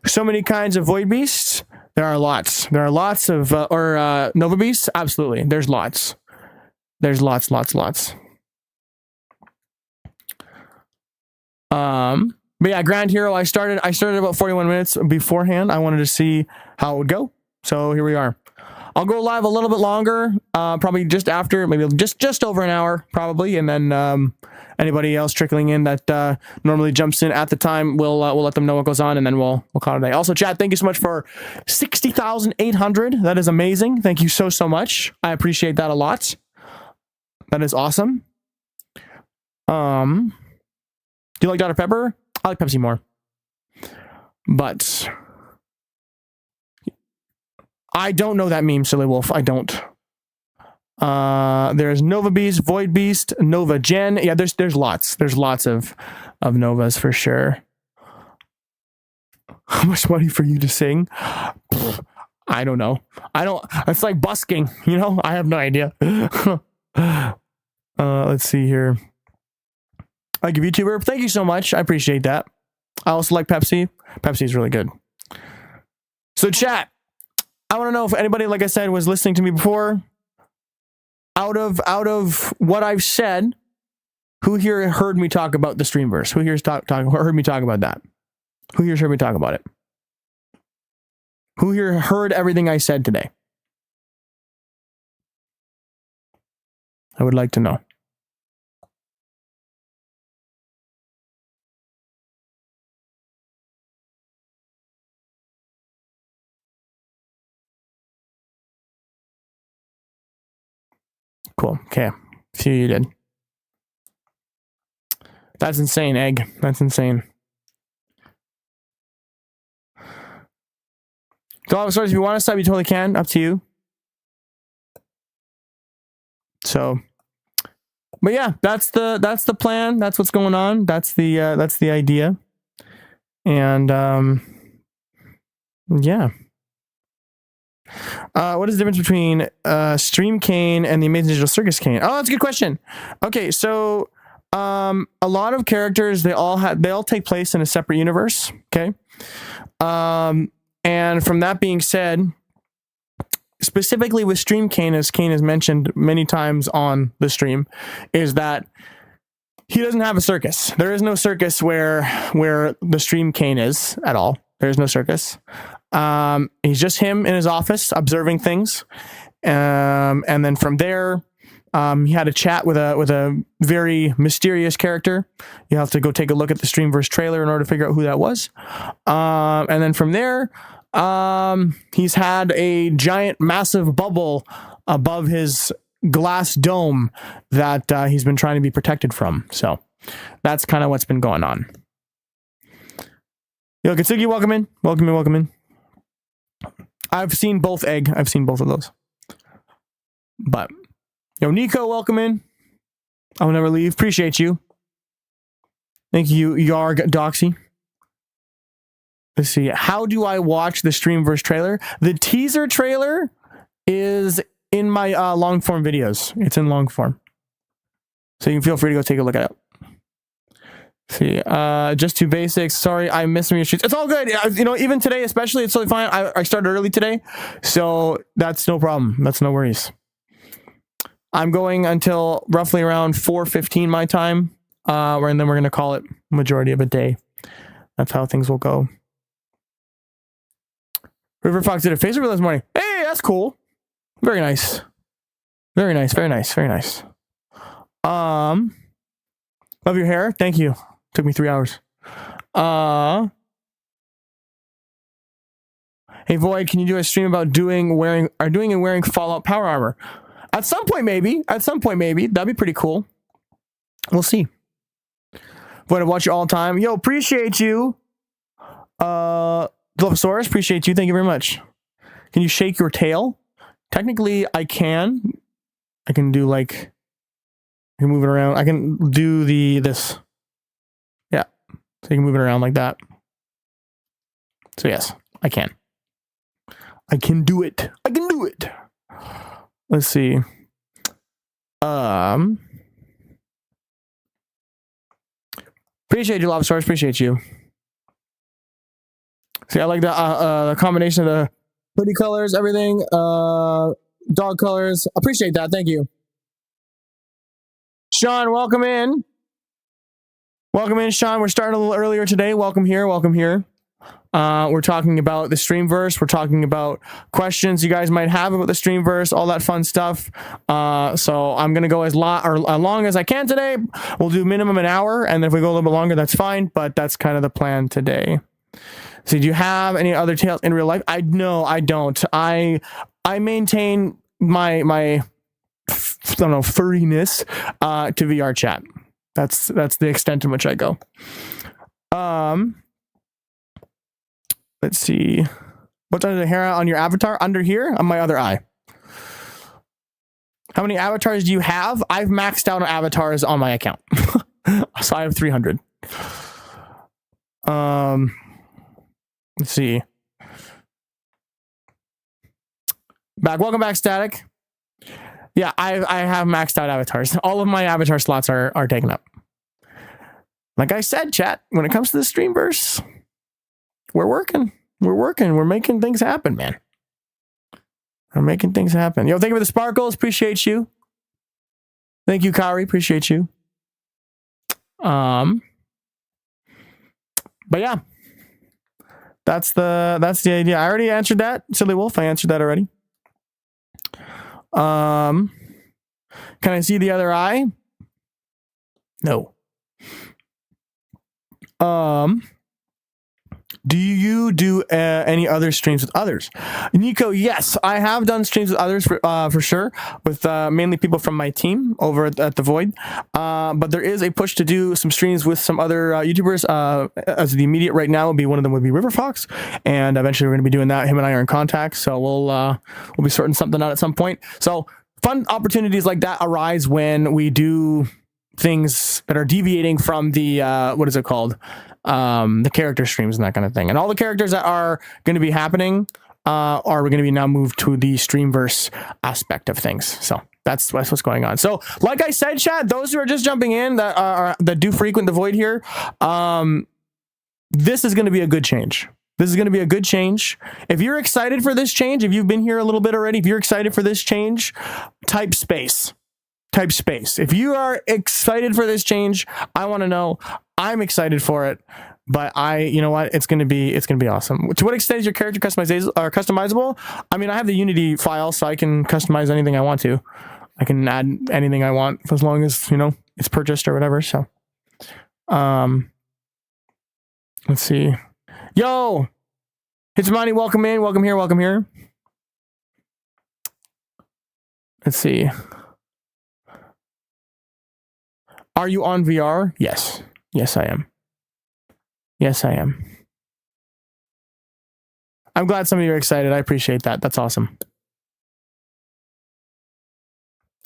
so many kinds of void beasts. There are lots. There are lots of, Nova beasts. Absolutely. There's lots. There's lots. But yeah, Grand Hero, I started about 41 minutes beforehand. I wanted to see how it would go. So here we are. I'll go live a little bit longer, probably just after, maybe just over an hour, probably. And then anybody else trickling in that normally jumps in at the time, we'll let them know what goes on, and then we'll call it a day. Also, chat, thank you so much for 60,800. That is amazing. Thank you so much. I appreciate that a lot. That is awesome. Do you like Dr. Pepper? I like Pepsi more. But I don't know that meme, Silly Wolf. I don't. There's Nova Beast, Void Beast, Nova Gen. Yeah, there's lots. There's lots of Novas for sure. How much money for you to sing? I don't know. It's like busking, you know? I have no idea. Let's see here. I give YouTuber. Thank you so much. I appreciate that. I also like Pepsi. Pepsi is really good. So chat, I want to know if anybody, like I said, was listening to me before. Out of what I've said, who here heard me talk about the Streamverse? Who here's heard me talk about that? Who here's heard me talk about it? Who here heard everything I said today? I would like to know. Cool. Okay. See, you did. That's insane, Egg. That's insane. So, if you want to sub, you totally can. Up to you. So, but yeah, that's the plan. That's what's going on. That's the idea. And yeah. What is the difference between Stream Cane and the Amazing Digital Circus Cane? Oh, that's a good question. Okay, so a lot of characters, they all take place in a separate universe. Okay, and from that being said, specifically with Stream Cane, as Cane has mentioned many times on the stream, is that he doesn't have a circus. There is no circus where the Stream Cane is at all. There is no circus. He's just him in his office observing things. And then from there, he had a chat with a very mysterious character. You have to go take a look at the Streamverse trailer in order to figure out who that was. And then from there, he's had a giant, massive bubble above his glass dome that he's been trying to be protected from. So that's kind of what's been going on. Yo, Katsugi, welcome in. Welcome in. I've seen both Egg. I've seen both of those. But, yo, Nico, welcome in. I'll never leave. Appreciate you. Thank you, Yarg Doxy. Let's see. How do I watch the Streamverse trailer? The teaser trailer is in my long form videos. It's in long form. So you can feel free to go take a look at it. See, just two basics. Sorry, I missed some of your streets. It's all good. You know, even today, especially, it's totally fine. I started early today, so that's no problem. That's no worries. I'm going until roughly around 4:15 my time, and then we're gonna call it majority of a day. That's how things will go. River Fox did a Facebook reel this morning. Hey, that's cool. Very nice. Very nice. Very nice. Very nice. Love your hair. Thank you. Took me 3 hours. Hey Void, can you do a stream about doing and wearing Fallout power armor? At some point, maybe. That'd be pretty cool. We'll see. Void, I watch you all the time. Yo, appreciate you. Dilophosaurus, appreciate you. Thank you very much. Can you shake your tail? technically I can do like, I can move it around. I can do this. Yeah. So you can move it around like that. So yes, I can do it. I can do it. Let's see. Appreciate you, Love Source. Appreciate you. See, I like the combination of the pretty colors, everything, dog colors. Appreciate that. Thank you. Sean, welcome in. Welcome in, Sean. We're starting a little earlier today. Welcome here. Welcome here. We're talking about the Streamverse. We're talking about questions you guys might have about the Streamverse, all that fun stuff. So I'm going to go as long as I can today. We'll do minimum an hour, and if we go a little bit longer, that's fine, but that's kind of the plan today. So do you have any other tales in real life? No, I don't. I maintain my I don't know, furriness to VR chat. That's the extent to which I go. Let's see. What's under the hair on your avatar? Under here on my other eye. How many avatars do you have? I've maxed out on avatars on my account. So I have 300. Let's see. Welcome back, Static. Yeah, I have maxed out avatars. All of my avatar slots are taken up. Like I said, chat, when it comes to the Streamverse, we're working. We're making things happen, man. We're making things happen. Yo, thank you for the sparkles. Appreciate you. Thank you, Kari. Appreciate you. But yeah. That's the idea. I already answered that. Silly Wolf, I answered that already. Can I see the other eye? No. Do you do any other streams with others? Nico, yes, I have done streams with others for sure, with mainly people from my team over at The Void. But there is a push to do some streams with some other YouTubers. As the immediate right now would be one of them would be River Fox, and eventually we're going to be doing that. Him and I are in contact, so we'll be sorting something out at some point. So fun opportunities like that arise when we do things that are deviating from the what is it called? The character streams and that kind of thing. And all the characters that are going to be happening are going to be now moved to the Streamverse aspect of things. So that's what's going on. So like I said, chat, those who are just jumping in that do frequent The Void here, this is going to be a good change. This is going to be a good change. If you're excited for this change, if you've been here a little bit already, if you're excited for this change, type space. Type space. If you are excited for this change, I want to know. I'm excited for it, but you know what? It's gonna be awesome. To what extent is your character customizable? I mean, I have the Unity file, so I can customize anything I want to. I can add anything I want as long as it's purchased or whatever. So, let's see. Yo, Hitsumani, welcome in, welcome here, welcome here. Let's see. Are you on VR? Yes. Yes, I am. Yes, I am. I'm glad some of you are excited. I appreciate that. That's awesome.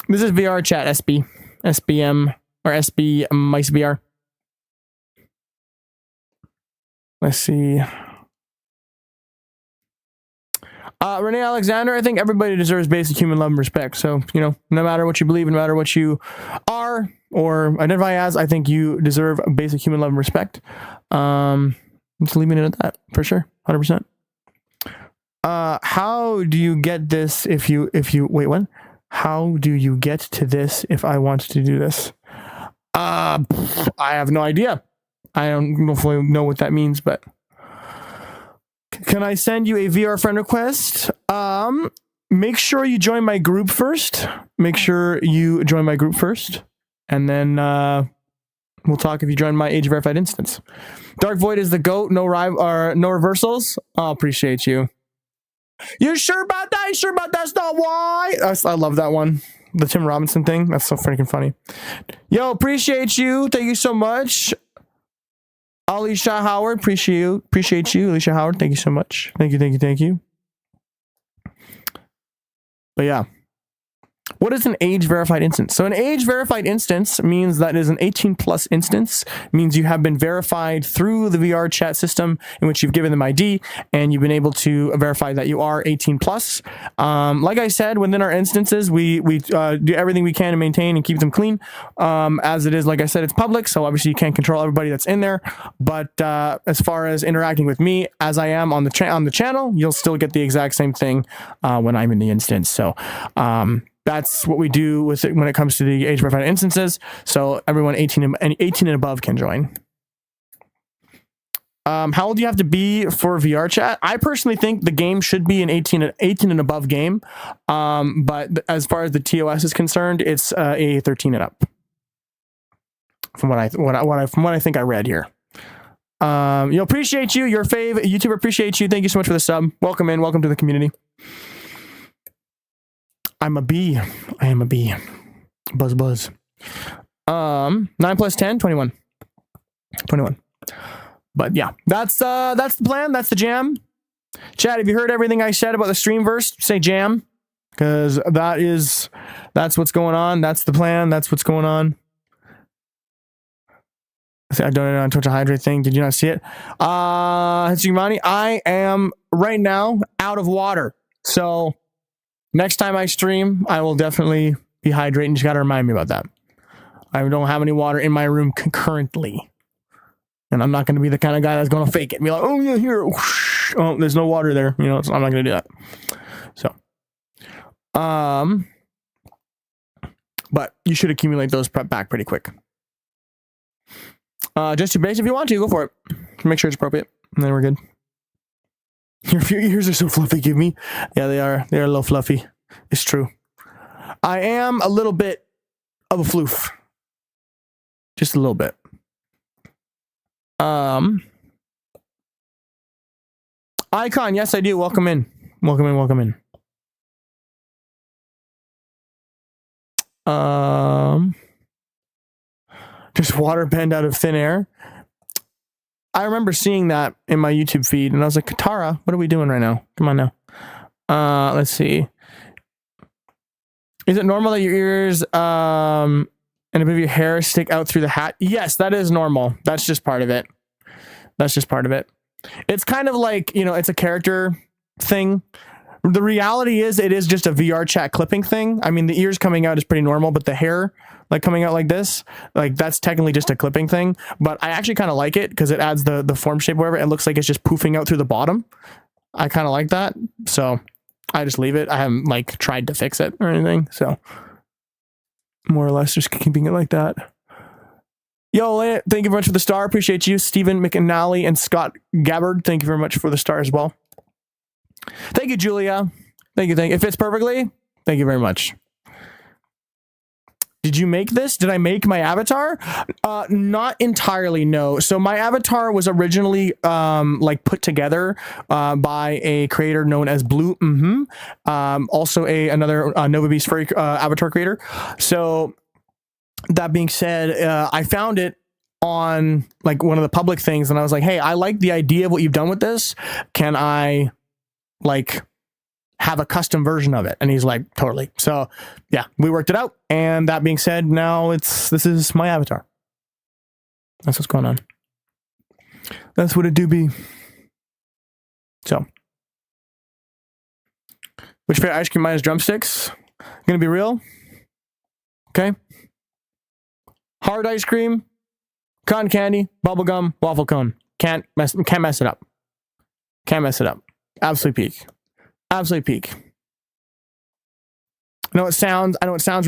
This is VR chat, SBM, or SB Mice VR. Let's see. Renee Alexander, I think everybody deserves basic human love and respect. So, no matter what you believe, no matter what you are or identify as, I think you deserve basic human love and respect. Just leaving it at that, for sure. 100%. How do you get this if you wait, what? How do you get to this if I want to do this? I have no idea. I don't fully know what that means, but can I send you a VR friend request? Make sure you join my group first. And then we'll talk if you join my age verified instance. Dark Void is the GOAT. No reversals. Oh, appreciate you. You sure about that? You sure about that's not why? I love that one. The Tim Robinson thing. That's so freaking funny. Yo, appreciate you. Thank you so much. Alicia Howard, appreciate you. Alicia Howard, thank you so much. Thank you. But yeah. What is an age-verified instance? So an age-verified instance means that it is an 18-plus instance. It means you have been verified through the VR chat system in which you've given them ID, and you've been able to verify that you are 18-plus. Like I said, within our instances, we do everything we can to maintain and keep them clean. As it is, like I said, it's public, so obviously you can't control everybody that's in there. But as far as interacting with me, as I am on the channel, you'll still get the exact same thing when I'm in the instance. So that's what we do with it when it comes to the age verified instances. So everyone 18 and above can join. How old do you have to be for VR chat? I personally think the game should be an 18 and above game. But as far as the TOS is concerned, it's a 13 and up. From what I think I read here. Appreciate you, your fave YouTuber. Appreciate you. Thank you so much for the sub. Welcome in. Welcome to the community. I'm a bee. I am a bee. Buzz, buzz. 9 plus 10, 21. 21. But yeah, that's the plan. That's the jam. Chat, have you heard everything I said about the Streamverse? Say jam. Because that's what's going on. That's the plan. That's what's going on. I donated on Twitch a hydrate thing. Did you not see it? Hitsugimani, I am right now out of water. So next time I stream, I will definitely be hydrating. You just got to remind me about that. I don't have any water in my room currently. And I'm not going to be the kind of guy that's going to fake it and be like, oh, yeah, here. Whoosh. Oh, there's no water there. So I'm not going to do that. So, but you should accumulate those back pretty quick. Just your base if you want to. Go for it. Make sure it's appropriate. And then we're good. Your ears are so fluffy, give me. Yeah, they are. They're a little fluffy. It's true. I am a little bit of a floof. Just a little bit. Icon, yes, I do. Welcome in. Welcome in, welcome in. Just water bend out of thin air. I remember seeing that in my YouTube feed, and I was like, Katara, what are we doing right now? Come on now. Let's see. Is it normal that your ears and a bit of your hair stick out through the hat? Yes, that is normal. That's just part of it. That's just part of it. It's kind of like, it's a character thing. The reality is it is just a VR chat clipping thing. I mean, the ears coming out is pretty normal, but the hair like coming out like this, like that's technically just a clipping thing. But I actually kind of like it because it adds the form shape, whatever. It looks like it's just poofing out through the bottom. I kind of like that. So I just leave it. I haven't like tried to fix it or anything. So more or less just keeping it like that. Yo, thank you very much for the star. Appreciate you. Stephen McAnally and Scott Gabbard. Thank you very much for the star as well. Thank you, Julia. Thank you. It fits perfectly. Thank you very much. Did you make this? Did I make my avatar? Not entirely, no. So my avatar was originally like put together by a creator known as Blue. Also another Nova Beast Furry avatar creator. So that being said, I found it on like one of the public things, and I was like, hey, I like the idea of what you've done with this. Can I like have a custom version of it? And he's like, totally. So yeah, we worked it out. And that being said, now this is my avatar. That's what's going on. That's what it do be. So which favorite ice cream minus drumsticks? Gonna be real. Okay. Hard ice cream, cotton candy, bubblegum, waffle cone. Can't mess it up. Can't mess it up. Absolute peak. Absolute peak. I know it sounds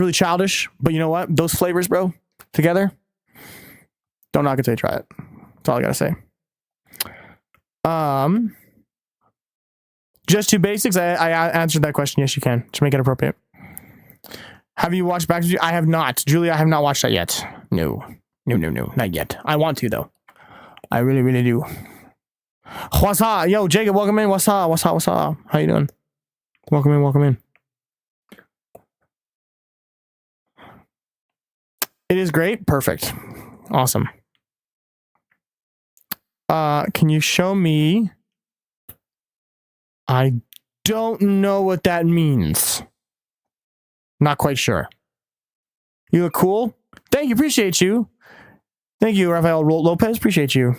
really childish, but you know what? Those flavors, bro, together, don't knock it till you try it. That's all I gotta say. Just two basics. I answered that question. Yes, you can. To make it appropriate. Have you watched Back to I have not. Julia, I have not watched that yet. No. Not yet. I want to, though. I really, really do. What's up? Yo, Jacob, welcome in. What's up? How you doing? Welcome in. It is great. Perfect. Awesome. Can you show me? I don't know what that means. Not quite sure. You look cool. Thank you. Appreciate you. Thank you, Rafael Lopez. Appreciate you.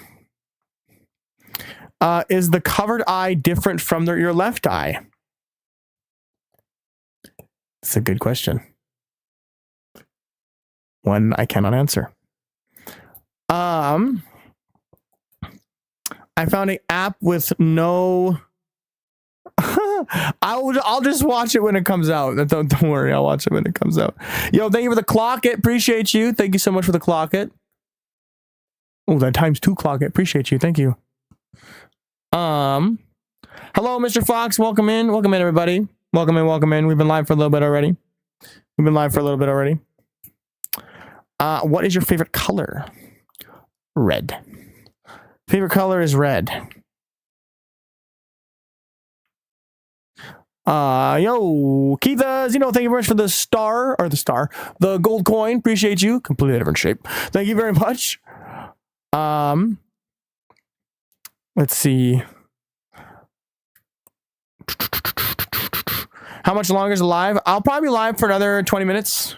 Is the covered eye different from your left eye? It's a good question. One I cannot answer. I found an app with no... I'll just watch it when it comes out. Don't worry, I'll watch it when it comes out. Yo, thank you for the clock it. Appreciate you. Thank you so much for the clock it. Oh, that times 2 clock it. Appreciate you. Thank you. Hello, Mr. Fox. Welcome in. Welcome in, everybody. Welcome in. Welcome in. We've been live for a little bit already. What is your favorite color? Red. Favorite color is red. Yo, Keithas, thank you very much for the gold coin. Appreciate you. Completely different shape. Thank you very much. Let's see. How much longer is it live? I'll probably be live for another 20 minutes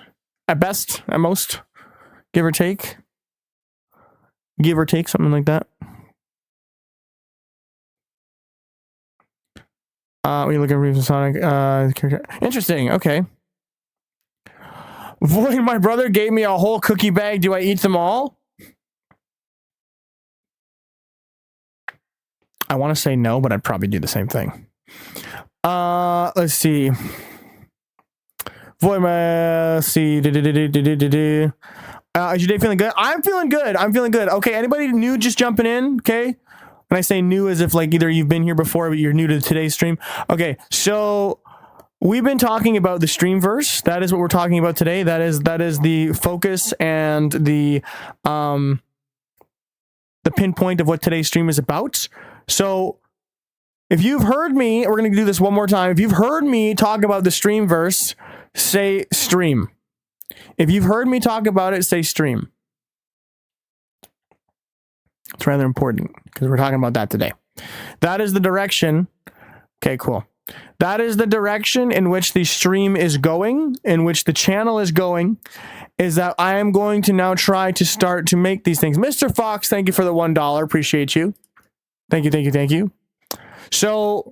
at best, at most, give or take, something like that. We look at Reeves and Sonic. Interesting. Okay. Void, my brother gave me a whole cookie bag. Do I eat them all? I want to say no, but I'd probably do the same thing. Let's see. Void, let's see. Is your day feeling good? I'm feeling good. Okay. Anybody new just jumping in? Okay. When I say new, as if like either you've been here before, but you're new to today's stream. Okay, so we've been talking about the Streamverse. That is what we're talking about today. That is the focus and the pinpoint of what today's stream is about. So if you've heard me, we're going to do this one more time. If you've heard me talk about the Streamverse, say stream. If you've heard me talk about it, say stream. It's rather important because we're talking about that today. That is the direction. Okay, cool. That is the direction in which the stream is going, in which the channel is going, is that I am going to now try to start to make these things. Mr. Fox, thank you for the $1. Appreciate you. Thank you. So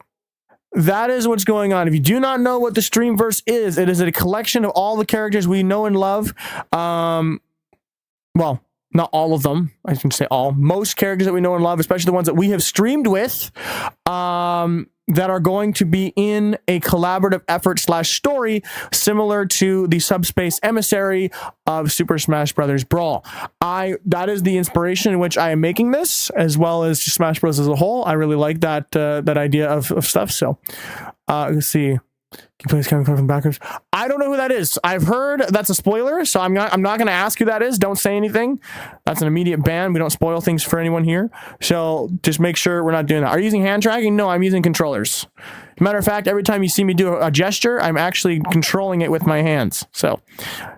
that is what's going on. If you do not know what the Streamverse is, it is a collection of all the characters we know and love. Well, not all of them. I can say all. Most characters that we know and love, especially the ones that we have streamed with, that are going to be in a collaborative effort / story similar to the Subspace Emissary of Super Smash Bros. Brawl. That is the inspiration in which I am making this, as well as just Smash Bros. As a whole. I really like that idea of stuff. So let's see. He plays coming from backwards. I don't know who that is. I've heard that's a spoiler, so I'm not going to ask who that is. Don't say anything. That's an immediate ban. We don't spoil things for anyone here. So just make sure we're not doing that. Are you using hand tracking? No, I'm using controllers. Matter of fact, every time you see me do a gesture, I'm actually controlling it with my hands. So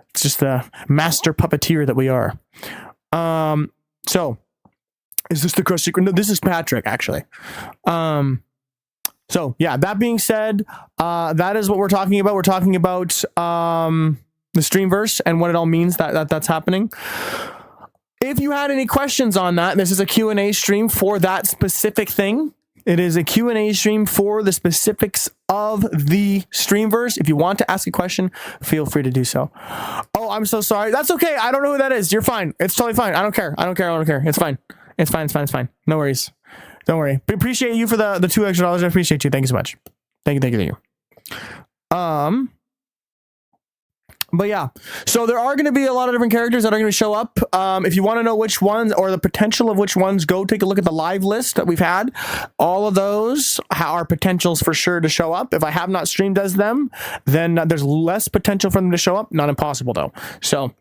it's just the master puppeteer that we are. So is this the Crush Secret? No, this is Patrick, actually. So yeah, that being said, that is what we're talking about. We're talking about the Streamverse and what it all means that's happening. If you had any questions on that, this is a Q&A stream for that specific thing. It is a Q&A stream for the specifics of the Streamverse. If you want to ask a question, feel free to do so. Oh, I'm so sorry. That's okay. I don't know who that is. You're fine. It's totally fine. I don't care. It's fine. It's fine. No worries. Don't worry. Appreciate you for the $2 extra. I appreciate you. Thank you so much. Thank you. But yeah, so there are going to be a lot of different characters that are going to show up. If you want to know which ones or the potential of which ones, go take a look at the live list that we've had. All of those are potentials for sure to show up. If I have not streamed as them, then there's less potential for them to show up. Not impossible though. So,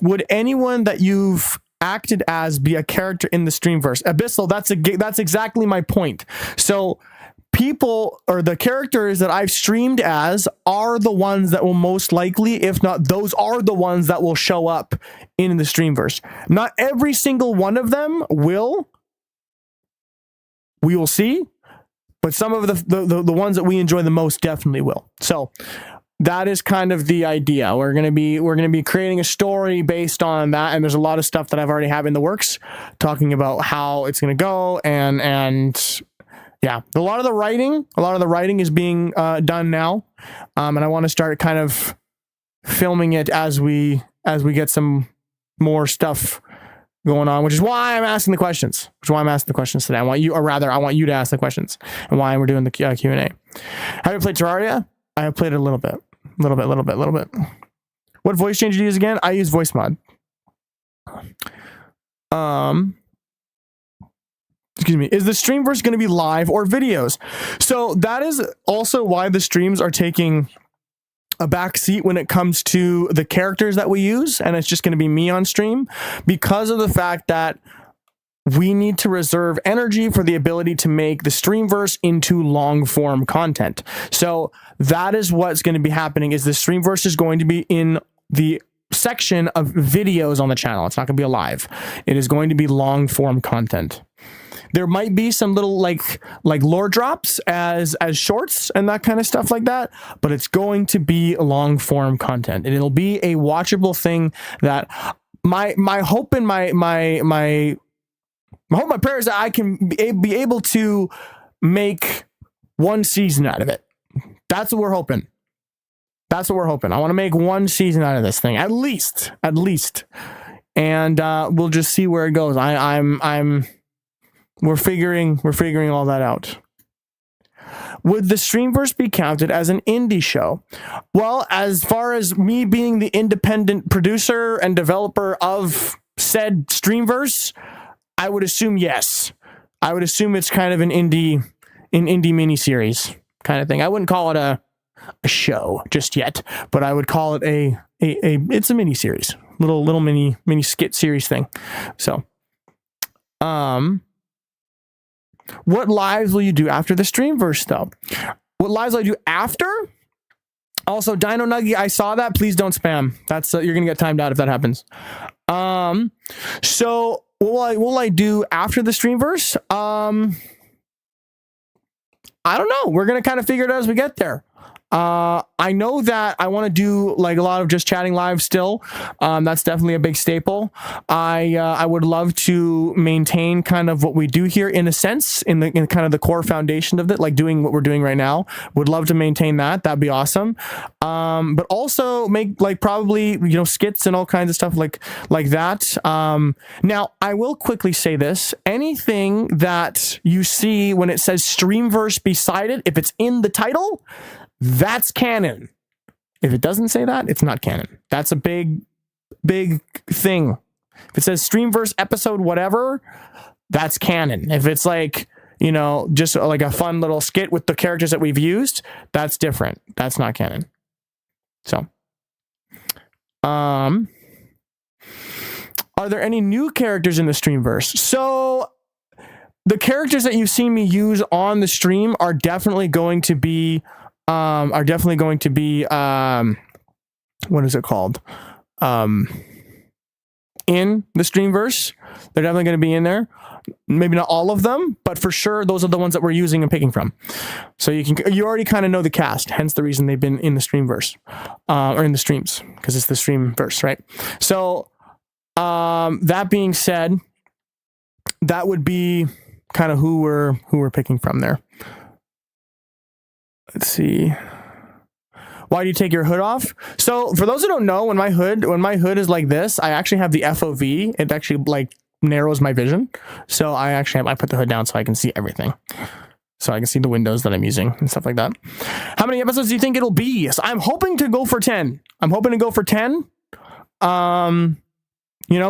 would anyone that you've acted as be a character in the Streamverse? Abyssal, that's exactly my point. So people, or the characters that I've streamed as, are the ones that will most likely, if not those are the ones that will show up in the Streamverse. Not every single one of them will. We will see. But some of the ones that we enjoy the most definitely will. So that is kind of the idea. We're gonna be creating a story based on that, and there's a lot of stuff that I've already have in the works, talking about how it's gonna go, and yeah, a lot of the writing is being done now, and I want to start kind of filming it as we get some more stuff going on, which is why I'm asking the questions. Which is why I'm asking the questions today. I want you to ask the questions, and why we're doing the Q&A. Have you played Terraria? I have played it a little bit. What voice change do you use again? I use voice mod. Excuse me. Is the Streamverse going to be live or videos? So that is also why the streams are taking a back seat when it comes to the characters that we use, and it's just going to be me on stream, because of the fact that we need to reserve energy for the ability to make the Streamverse into long form content. So that is what's going to be happening, is the Streamverse is going to be in the section of videos on the channel. It's not going to be a live. It is going to be long form content. There might be some little like lore drops as shorts and that kind of stuff like that, but it's going to be long form content, and it'll be a watchable thing. That my hope and my hope, my prayer is that I can be able to make one season out of it. That's what we're hoping. I want to make one season out of this thing, at least, and we'll just see where it goes. We're figuring all that out. Would the Streamverse be counted as an indie show? Well, as far as me being the independent producer and developer of said Streamverse, I would assume yes. I would assume it's kind of an indie miniseries kind of thing. I wouldn't call it a show just yet, but I would call it it's a miniseries, little mini skit series thing. So, what lives will you do after the Streamverse, though? What lives will I do after? Also, Dino Nuggy, I saw that. Please don't spam. That's you're gonna get timed out if that happens. So what will I do after the Streamverse? I don't know. We're gonna kind of figure it out as we get there. I know that I want to do like a lot of just chatting live still. That's definitely a big staple. I would love to maintain kind of what we do here in a sense, in kind of the core foundation of it, like doing what we're doing right now. Would love to maintain that. That'd be awesome. But also make like probably, skits and all kinds of stuff like that. Now I will quickly say this: anything that you see when it says Streamverse beside it, if it's in the title, that's canon. If it doesn't say that, it's not canon. That's a big thing. If it says Streamverse episode whatever, that's canon. If it's like, just like a fun little skit with the characters that we've used, that's different. That's not canon. So, are there any new characters in the Streamverse? So, the characters that you've seen me use on the stream are definitely going to be what is it called? In the Streamverse. They're definitely going to be in there. Maybe not all of them, but for sure, those are the ones that we're using and picking from. So you already kind of know the cast, hence the reason they've been in the Streamverse, or in the streams, because it's the Streamverse, right? So, that being said, that would be kind of who we're picking from there. Let's see. Why do you take your hood off? So for those who don't know, when my hood is like this, I actually have the FOV. It actually like narrows my vision. So I put the hood down so I can see everything. So I can see the windows that I'm using and stuff like that. How many episodes do you think it'll be? So I'm hoping to go for 10.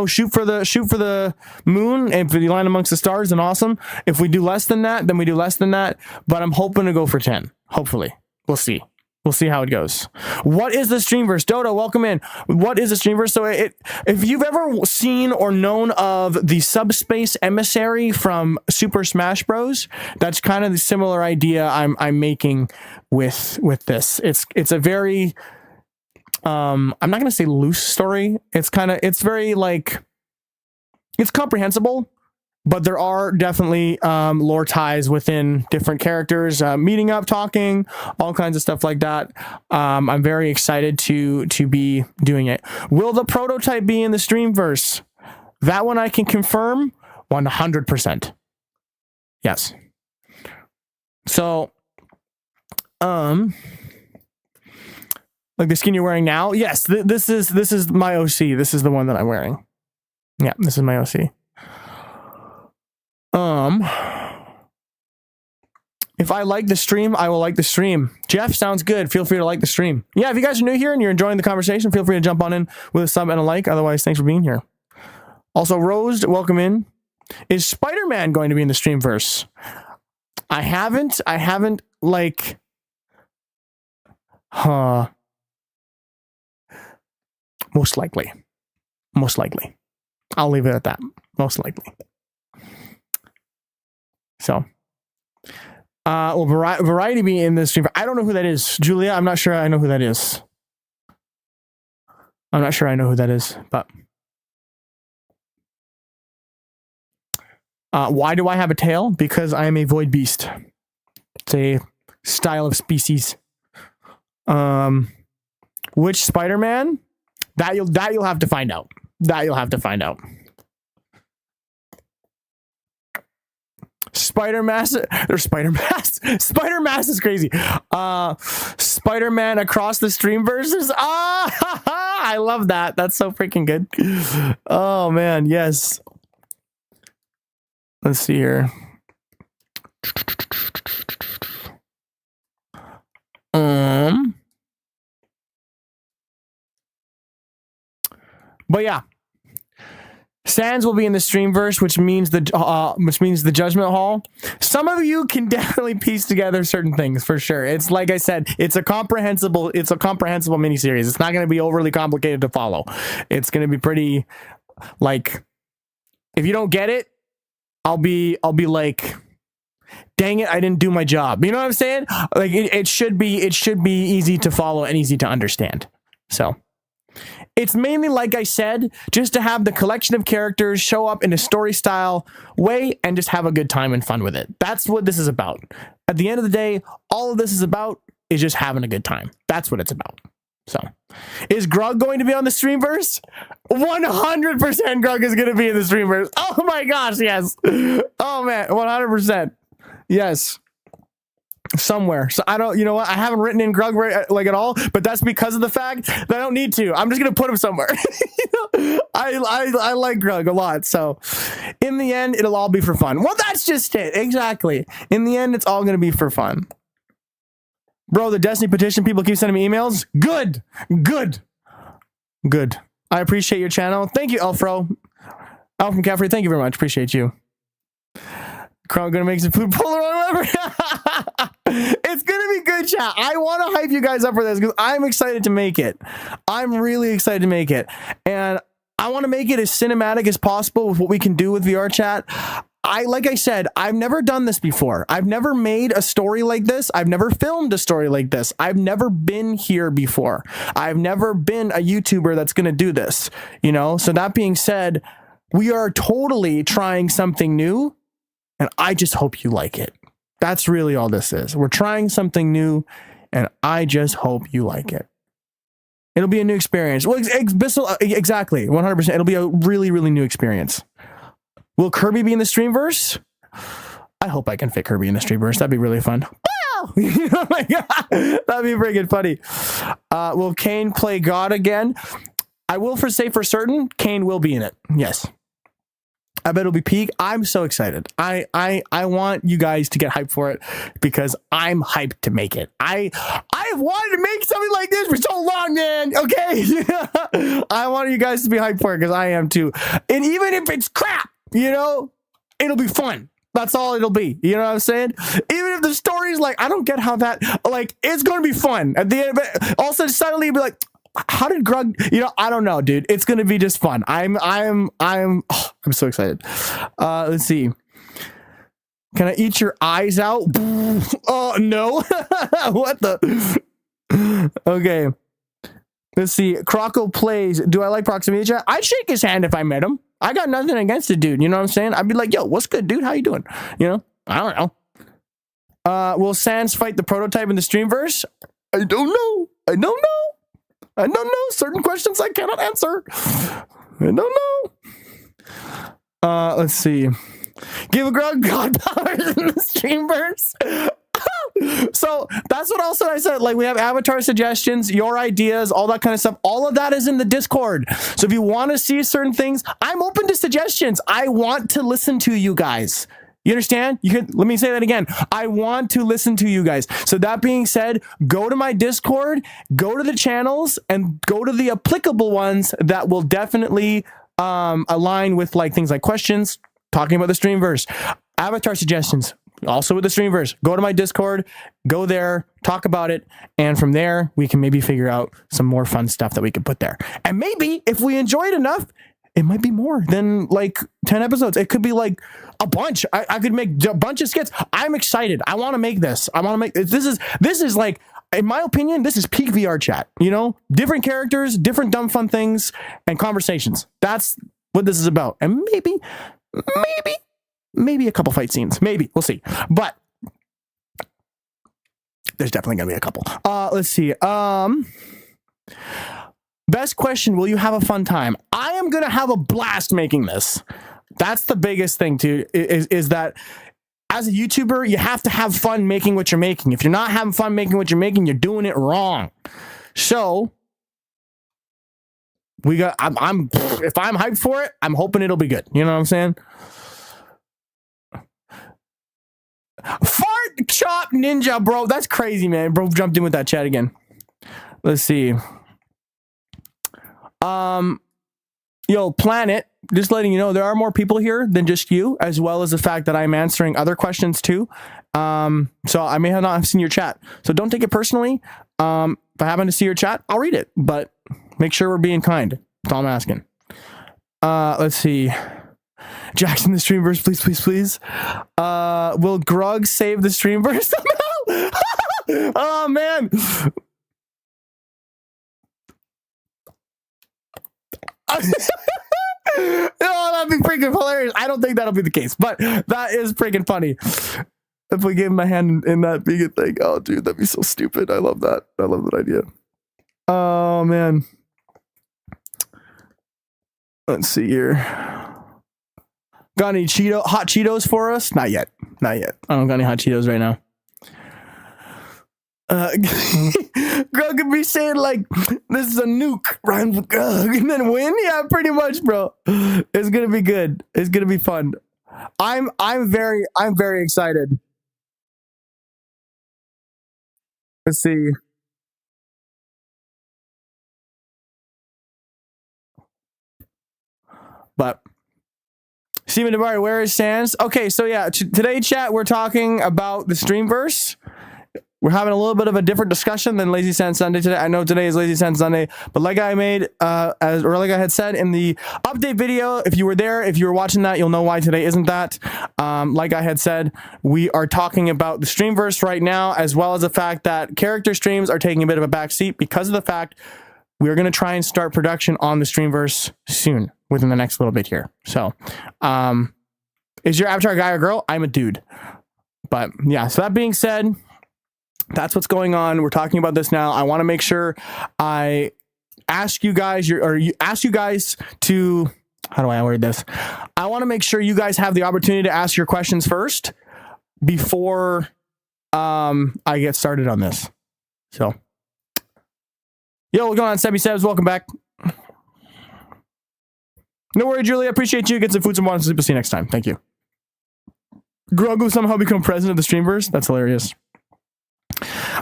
Shoot for the moon. And if you land amongst the stars, then awesome. If we do less than that, then we do less than that. But I'm hoping to go for 10. Hopefully. We'll see. We'll see how it goes. What is the Streamverse? Dodo, welcome in. What is the Streamverse? So if you've ever seen or known of the Subspace Emissary from Super Smash Bros., that's kind of the similar idea I'm making with this. It's a very I'm not going to say loose story. It's very like, it's comprehensible, but there are definitely lore ties within different characters, meeting up, talking, all kinds of stuff like that. I'm very excited to be doing it. Will the prototype be in the Streamverse? That one I can confirm 100%. Yes. So, like the skin you're wearing now? Yes, this is my OC. This is the one that I'm wearing. Yeah, this is my OC. If I like the stream, I will like the stream. Jeff, sounds good. Feel free to like the stream. Yeah, if you guys are new here and you're enjoying the conversation, feel free to jump on in with a sub and a like. Otherwise, thanks for being here. Also, Rose, welcome in. Is Spider-Man going to be in the Streamverse? I haven't like, most likely. I'll leave it at that. Most likely. So, will Variety be in this stream? I don't know who that is. Julia, I'm not sure I know who that is. I'm not sure I know who that is, but why do I have a tail? Because I am a void beast. It's a style of species. Which Spider-Man? That you'll have to find out. Spider-Mass is crazy. Spider-Man across the Streamverse. I love that. That's so freaking good. Oh man, yes. Let's see here. But yeah, Sans will be in the Streamverse, which means the Judgment Hall. Some of you can definitely piece together certain things for sure. It's like I said, it's a comprehensible miniseries. It's not going to be overly complicated to follow. It's going to be pretty, like, if you don't get it, I'll be like, dang it, I didn't do my job. You know what I'm saying? Like it should be easy to follow and easy to understand. So it's mainly, like I said, just to have the collection of characters show up in a story style way and just have a good time and fun with it. That's what this is about. At the end of the day, all of this is about is just having a good time. That's what it's about. So, is Grug going to be on the Streamverse? 100% Grug is going to be in the Streamverse. Oh my gosh, yes. Oh man, 100%. Yes. Somewhere. So I don't, you know what? I haven't written in Grug like at all, but that's because of the fact that I don't need to. I'm just going to put him somewhere. I like Grug a lot. So in the end, it'll all be for fun. Well, that's just it. Exactly. In the end, it's all going to be for fun. Bro, the Destiny petition, people keep sending me emails. Good. I appreciate your channel. Thank you, Elfro. Al from Caffrey, thank you very much. Appreciate you. Crown gonna make some food Polaroid, whatever. It's gonna be good, chat. I want to hype you guys up for this because I'm excited to make it. I'm really excited to make it. And I want to make it as cinematic as possible with what we can do with VR chat. Like I said, I've never done this before. I've never made a story like this. I've never filmed a story like this. I've never been here before. I've never been a YouTuber that's going to do this, you know? So that being said, we are totally trying something new, and I just hope you like it. That's really all this is. We're trying something new, and I just hope you like it. It'll be a new experience. Well, exactly, 100%. It'll be a really, really new experience. Will Kirby be in the Streamverse? I hope I can fit Kirby in the Streamverse. That'd be really fun. Wow! Oh my God. That'd be freaking funny. Will Kane play God again? I will say for certain, Kane will be in it. Yes. I bet it'll be peak. I'm so excited. I want you guys to get hyped for it because I'm hyped to make it. I have wanted to make something like this for so long, man. Okay. I want you guys to be hyped for it because I am too. And even if it's crap, you know, it'll be fun. That's all it'll be. You know what I'm saying? Even if the story's like, I don't get how that, like, it's going to be fun. At the end of it, also suddenly you'll be like, how did Grug, you know, I don't know, dude. It's going to be just fun. I'm so excited. Let's see. Can I eat your eyes out? Oh, no. What the? Okay. Let's see. Croco plays. Do I like proximity chat? I'd shake his hand if I met him. I got nothing against the dude. You know what I'm saying? I'd be like, yo, what's good, dude? How you doing? You know, I don't know. Will Sans fight the prototype in the Streamverse? I don't know. I don't know. I don't know. Certain questions I cannot answer. I don't know. Let's see. Give a grog god powers in the Streamverse. So that's what also I said. Like, we have avatar suggestions, your ideas, all that kind of stuff. All of that is in the Discord. So if you want to see certain things, I'm open to suggestions. I want to listen to you guys. You understand? Let me say that again. I want to listen to you guys. So that being said, go to my Discord, go to the channels, and go to the applicable ones that will definitely align with like things like questions, talking about the Streamverse, avatar suggestions, also with the Streamverse. Go to my Discord, go there, talk about it, and from there we can maybe figure out some more fun stuff that we can put there. And maybe if we enjoy it enough, it might be more than like 10 episodes. It could be like a bunch. I could make a bunch of skits. I'm excited. I want to make this. I want to make this is like, in my opinion, this is peak VR chat. You know, different characters, different dumb fun things, and conversations. That's what this is about. And maybe a couple fight scenes. Maybe. We'll see. But there's definitely gonna be a couple. Let's see. Best question, will you have a fun time? I am gonna have a blast making this. That's the biggest thing too, is that as a YouTuber, you have to have fun making what you're making. If you're not having fun making what you're making, you're doing it wrong. So if I'm hyped for it, I'm hoping it'll be good. You know what I'm saying? Fart chop ninja, bro. That's crazy, man. Bro jumped in with that chat again. Let's see. Yo, Planet, just letting you know, there are more people here than just you, as well as the fact that I'm answering other questions too. So I may have not seen your chat. So don't take it personally. If I happen to see your chat, I'll read it, but make sure we're being kind. That's all I'm asking. Let's see. Jackson, the Streamverse, please, please, please. Will Grug save the Streamverse somehow? Oh, man. Oh, that'd be freaking hilarious. I don't think that'll be the case, but that is freaking funny. If we gave him a hand in that vegan thing, oh, dude, that'd be so stupid. I love that. I love that idea. Oh, man. Let's see here. Got any hot Cheetos for us? Not yet. Not yet. I don't got any hot Cheetos right now. Grug could be saying like, this is a nuke, rhymes with Grug, and then win. Yeah, pretty much, bro. It's gonna be good. It's gonna be fun. I'm very excited. Let's see. But Stephen DeBari, where is Sans? Okay, so yeah, today, chat, we're talking about the Streamverse. We're having a little bit of a different discussion than Lazy Sans Sunday today. I know today is Lazy Sans Sunday, but like I like I had said in the update video, if you were there, if you were watching that, you'll know why today isn't that. Like I had said, we are talking about the Streamverse right now, as well as the fact that character streams are taking a bit of a backseat because of the fact we're going to try and start production on the Streamverse soon, within the next little bit here. So, is your avatar a guy or girl? I'm a dude. But yeah, so that being said, that's what's going on. We're talking about this now. I want to make sure I ask you guys, ask you guys to, how do I word this? I want to make sure you guys have the opportunity to ask your questions first before I get started on this. So, yo, what's going on, Sebby Sebs? Welcome back. No worry, Julie. I appreciate you. Get some food, some water, and sleep. We'll see you next time. Thank you. Grug will somehow become president of the Streamverse. That's hilarious.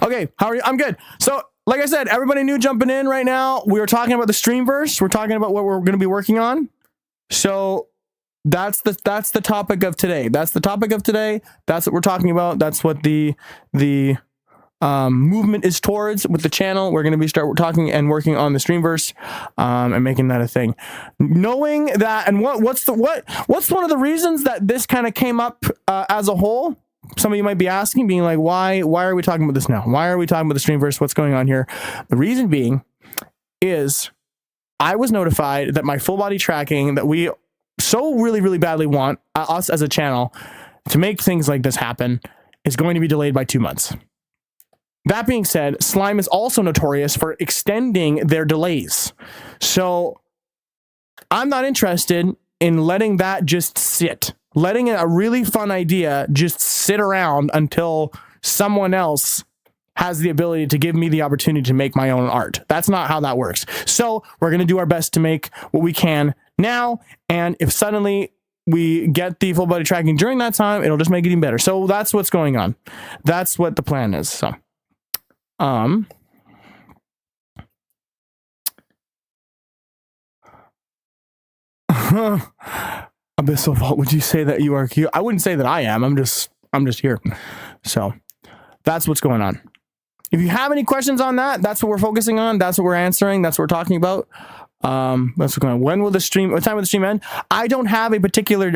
Okay, how are you? I'm good. So, like I said, everybody new jumping in right now. We are talking about the Streamverse. We're talking about what we're going to be working on. So, that's the topic of today. That's the topic of today. That's what we're talking about. That's what the movement is towards with the channel. We're going to be talking and working on the Streamverse and making that a thing. Knowing that, and what's one of the reasons that this kind of came up as a whole? Some of you might be asking, being like, why are we talking about this now? Why are we talking about the Streamverse? What's going on here? The reason being is I was notified that my full body tracking that we so really, really badly want us as a channel to make things like this happen is going to be delayed by 2 months. That being said, Slime is also notorious for extending their delays. So I'm not interested in letting that just sit, letting a really fun idea just sit around until someone else has the ability to give me the opportunity to make my own art. That's not how that works. So we're going to do our best to make what we can now. And if suddenly we get the full body tracking during that time, it'll just make it even better. So that's what's going on. That's what the plan is. So, Abyssal Vault, would you say that you are cute? I wouldn't say that I am. I'm just here. So that's what's going on. If you have any questions on that, that's what we're focusing on. That's what we're answering. That's what we're talking about. That's what's going on. When will the stream, what time will the stream end? I don't have a particular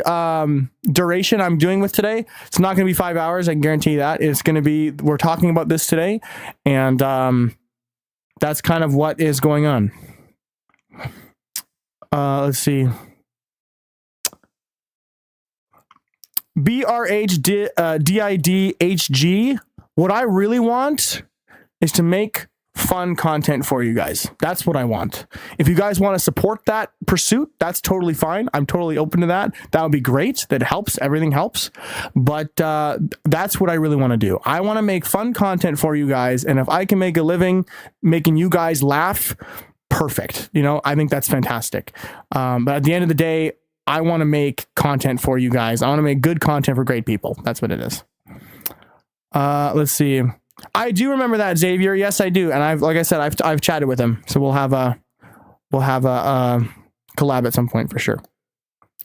duration I'm doing with today. It's not going to be 5 hours. I can guarantee you that. It's going to be, we're talking about this today. And that's kind of what is going on. Let's see. BRHDIDHG. What I really want is to make fun content for you guys. That's what I want. If you guys want to support that pursuit, that's totally fine. I'm totally open to that. That would be great. That helps. Everything helps. But that's what I really want to do. I want to make fun content for you guys. And if I can make a living making you guys laugh, perfect. You know, I think that's fantastic. But at the end of the day, I want to make content for you guys. I want to make good content for great people. That's what it is. Let's see. I do remember that, Xavier. Yes, I do. And like I said, I've chatted with him. So we'll have a collab at some point for sure.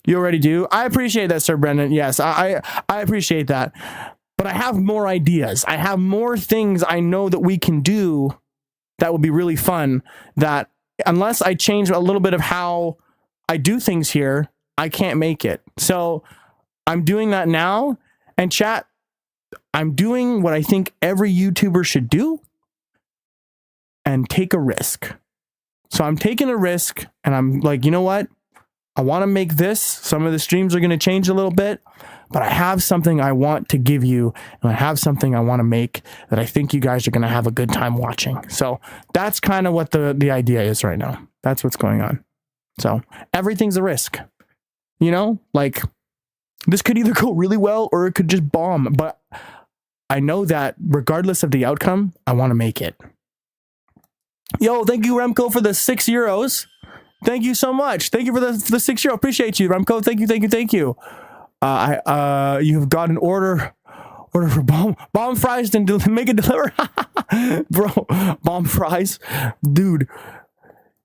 You already do. I appreciate that, Sir Brendan. Yes, I appreciate that. But I have more ideas. I have more things I know that we can do that would be really fun, that unless I change a little bit of how I do things here, I can't make it. So I'm doing that now. And chat, I'm doing what I think every YouTuber should do and take a risk. So I'm taking a risk and I'm like, you know what? I want to make this. Some of the streams are going to change a little bit, but I have something I want to give you and I have something I want to make that I think you guys are going to have a good time watching. So that's kind of what the idea is right now. That's what's going on. So everything's a risk, you know, like this could either go really well or it could just bomb, but I know that regardless of the outcome, I want to make it. Yo, thank you, Remco, for the €6. Thank you so much. Thank you for the €6. Appreciate you, Remco. Thank you. You have got an order for bomb fries to make it deliver. Bro, bomb fries. Dude,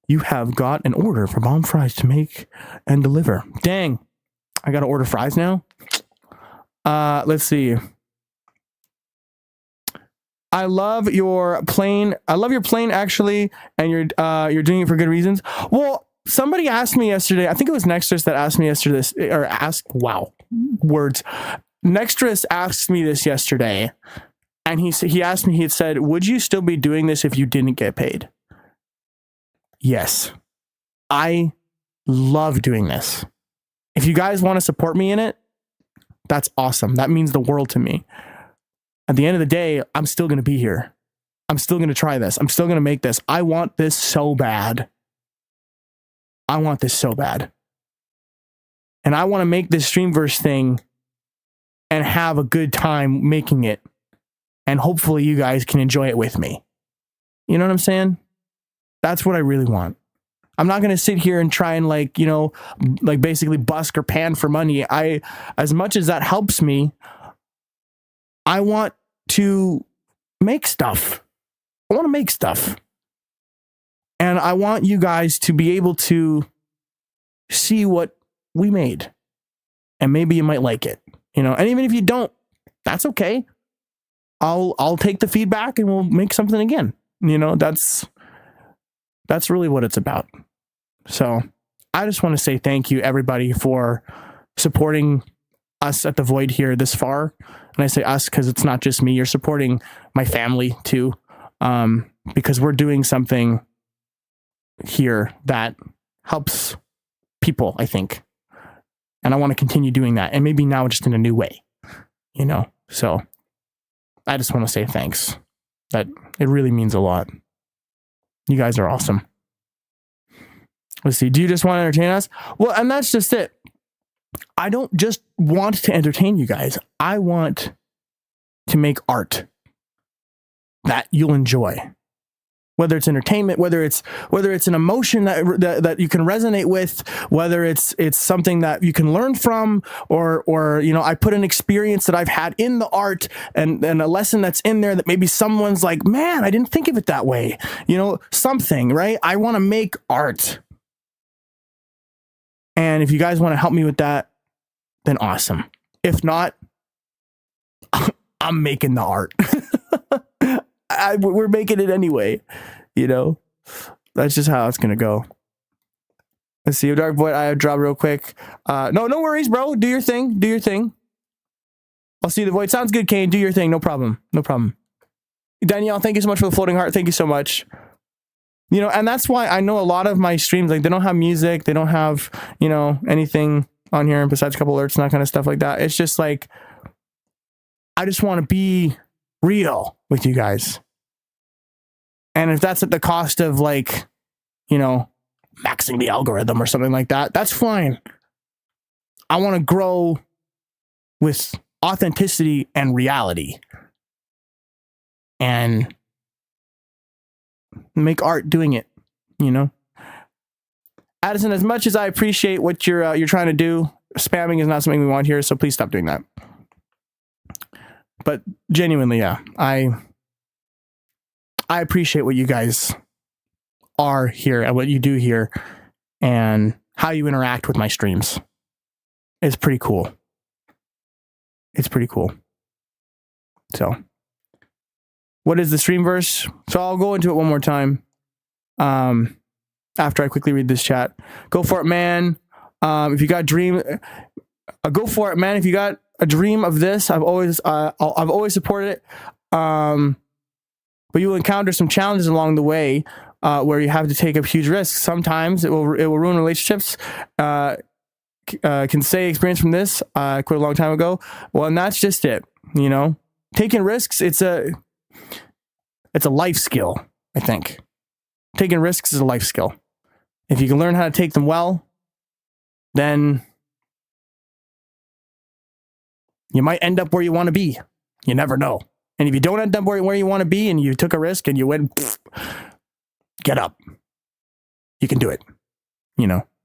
you have got an order for bomb fries to make and deliver. Dang. I got to order fries now. Let's see. I love your plane actually, and you're doing it for good reasons. Well, somebody asked me yesterday, I think it was Nextris that asked me yesterday, Nextris asked me this yesterday, and he asked me, he had said, would you still be doing this if you didn't get paid? Yes. I love doing this. If you guys want to support me in it, that's awesome. That means the world to me. At the end of the day, I'm still going to be here. I'm still going to try this. I'm still going to make this. I want this so bad. I want this so bad. And I want to make this Streamverse thing and have a good time making it. And hopefully you guys can enjoy it with me. You know what I'm saying? That's what I really want. I'm not going to sit here and try and basically busk or pan for money. As much as that helps me, I want to make stuff. I want to make stuff. And I want you guys to be able to see what we made. And maybe you might like it. You know, and even if you don't, that's okay. I'll take the feedback and we'll make something again. You know, that's really what it's about. So I just want to say thank you, everybody, for supporting us at the Void here this far. And I say us because it's not just me. You're supporting my family too, because we're doing something here that helps people, I think. And I want to continue doing that. And maybe now just in a new way, So I just want to say thanks. That it really means a lot. You guys are awesome. Let's see. Do you just want to entertain us? Well, and that's just it. I don't just want to entertain you guys. I want to make art that you'll enjoy. Whether it's entertainment, whether it's an emotion that you can resonate with, whether it's something that you can learn from, or I put an experience that I've had in the art and a lesson that's in there that maybe someone's like, man, I didn't think of it that way. Something, right? I want to make art. And if you guys want to help me with that, then awesome. If not, I'm making the art. We're making it anyway. That's just how it's going to go. Let's see. Dark Void, I drop real quick. No worries, bro. Do your thing. I'll see the Void. Sounds good, Kane. Do your thing. No problem. Danielle, thank you so much for the floating heart. Thank you so much. And that's why I know a lot of my streams, like, they don't have music. They don't have, anything on here besides a couple alerts and that kind of stuff like that. It's just like, I just want to be real with you guys. And if that's at the cost of, like, maxing the algorithm or something like that, that's fine. I want to grow with authenticity and reality and make art doing it, Addison, as much as I appreciate what you're trying to do, spamming is not something we want here, so please stop doing that. But genuinely, yeah, I appreciate what you guys are here and what you do here and how you interact with my streams. It's pretty cool. So, what is the Streamverse? So I'll go into it one more time after I quickly read this chat. Go for it, man. If you got dream, go for it, man. If you got a dream of this, I've always supported it. But you will encounter some challenges along the way where you have to take up huge risks. Sometimes it will ruin relationships. Can say experience from this. I quit a long time ago. Well, and that's just it. Taking risks. It's a life skill. I think taking risks is a life skill. If you can learn how to take them well, then you might end up where you want to be. You never know. And if you don't end up where you want to be and you took a risk and you went, get up. You can do it.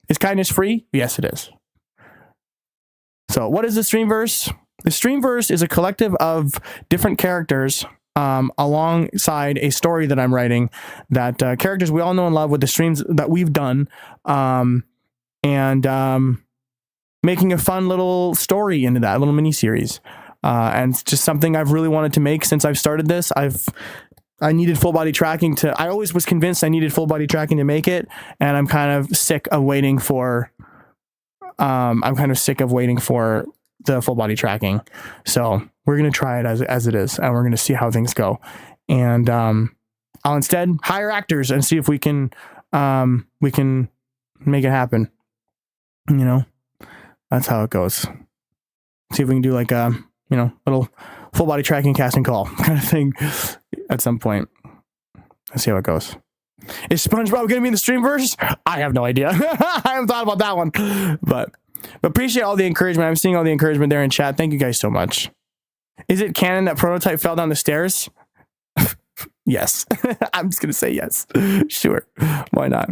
Is kindness free? Yes, it is. So what is the Streamverse? The Streamverse is a collective of different characters alongside a story that I'm writing, that characters we all know and love with the streams that we've done, and making a fun little story into that, little mini series. And it's just something I've really wanted to make since I've started this. I needed full body tracking I always was convinced I needed full body tracking to make it. And I'm kind of sick of waiting for the full body tracking. So we're going to try it as it is, and we're going to see how things go. And I'll instead hire actors and see if we can make it happen. That's how it goes. See if we can do like a, little full body tracking casting call kind of thing at some point. Let's see how it goes. Is SpongeBob going to be in the Streamverse? I have no idea. I haven't thought about that one, but appreciate all the encouragement. I'm seeing all the encouragement there in chat. Thank you guys so much. Is it canon that Prototype fell down the stairs? Yes. I'm just going to say yes. Sure. Why not?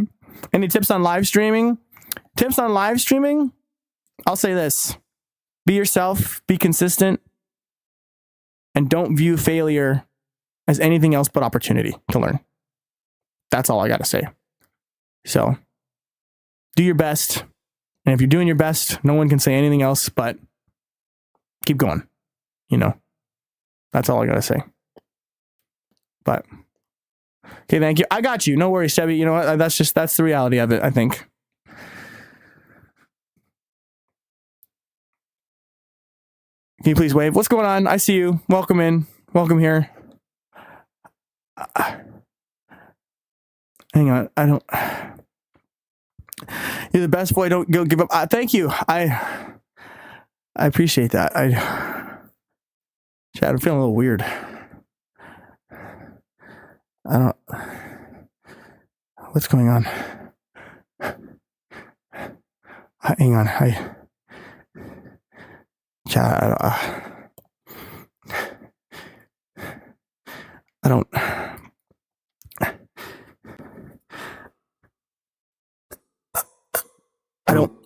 Any tips on live streaming? Tips on live streaming? I'll say this. Be yourself, be consistent, and don't view failure as anything else but opportunity to learn. That's all I got to say. So, do your best. And if you're doing your best, no one can say anything else but keep going. That's all I got to say. But, okay, thank you. I got you. No worries, Chevy. You know what? That's the reality of it, I think. Can you please wave? What's going on? I see you. Welcome in. Welcome here. Hang on. You're the best boy. Don't give up. Thank you. I appreciate that. Chad, I'm feeling a little weird. I don't. What's going on? Hang on. Chad, I don't. I don't.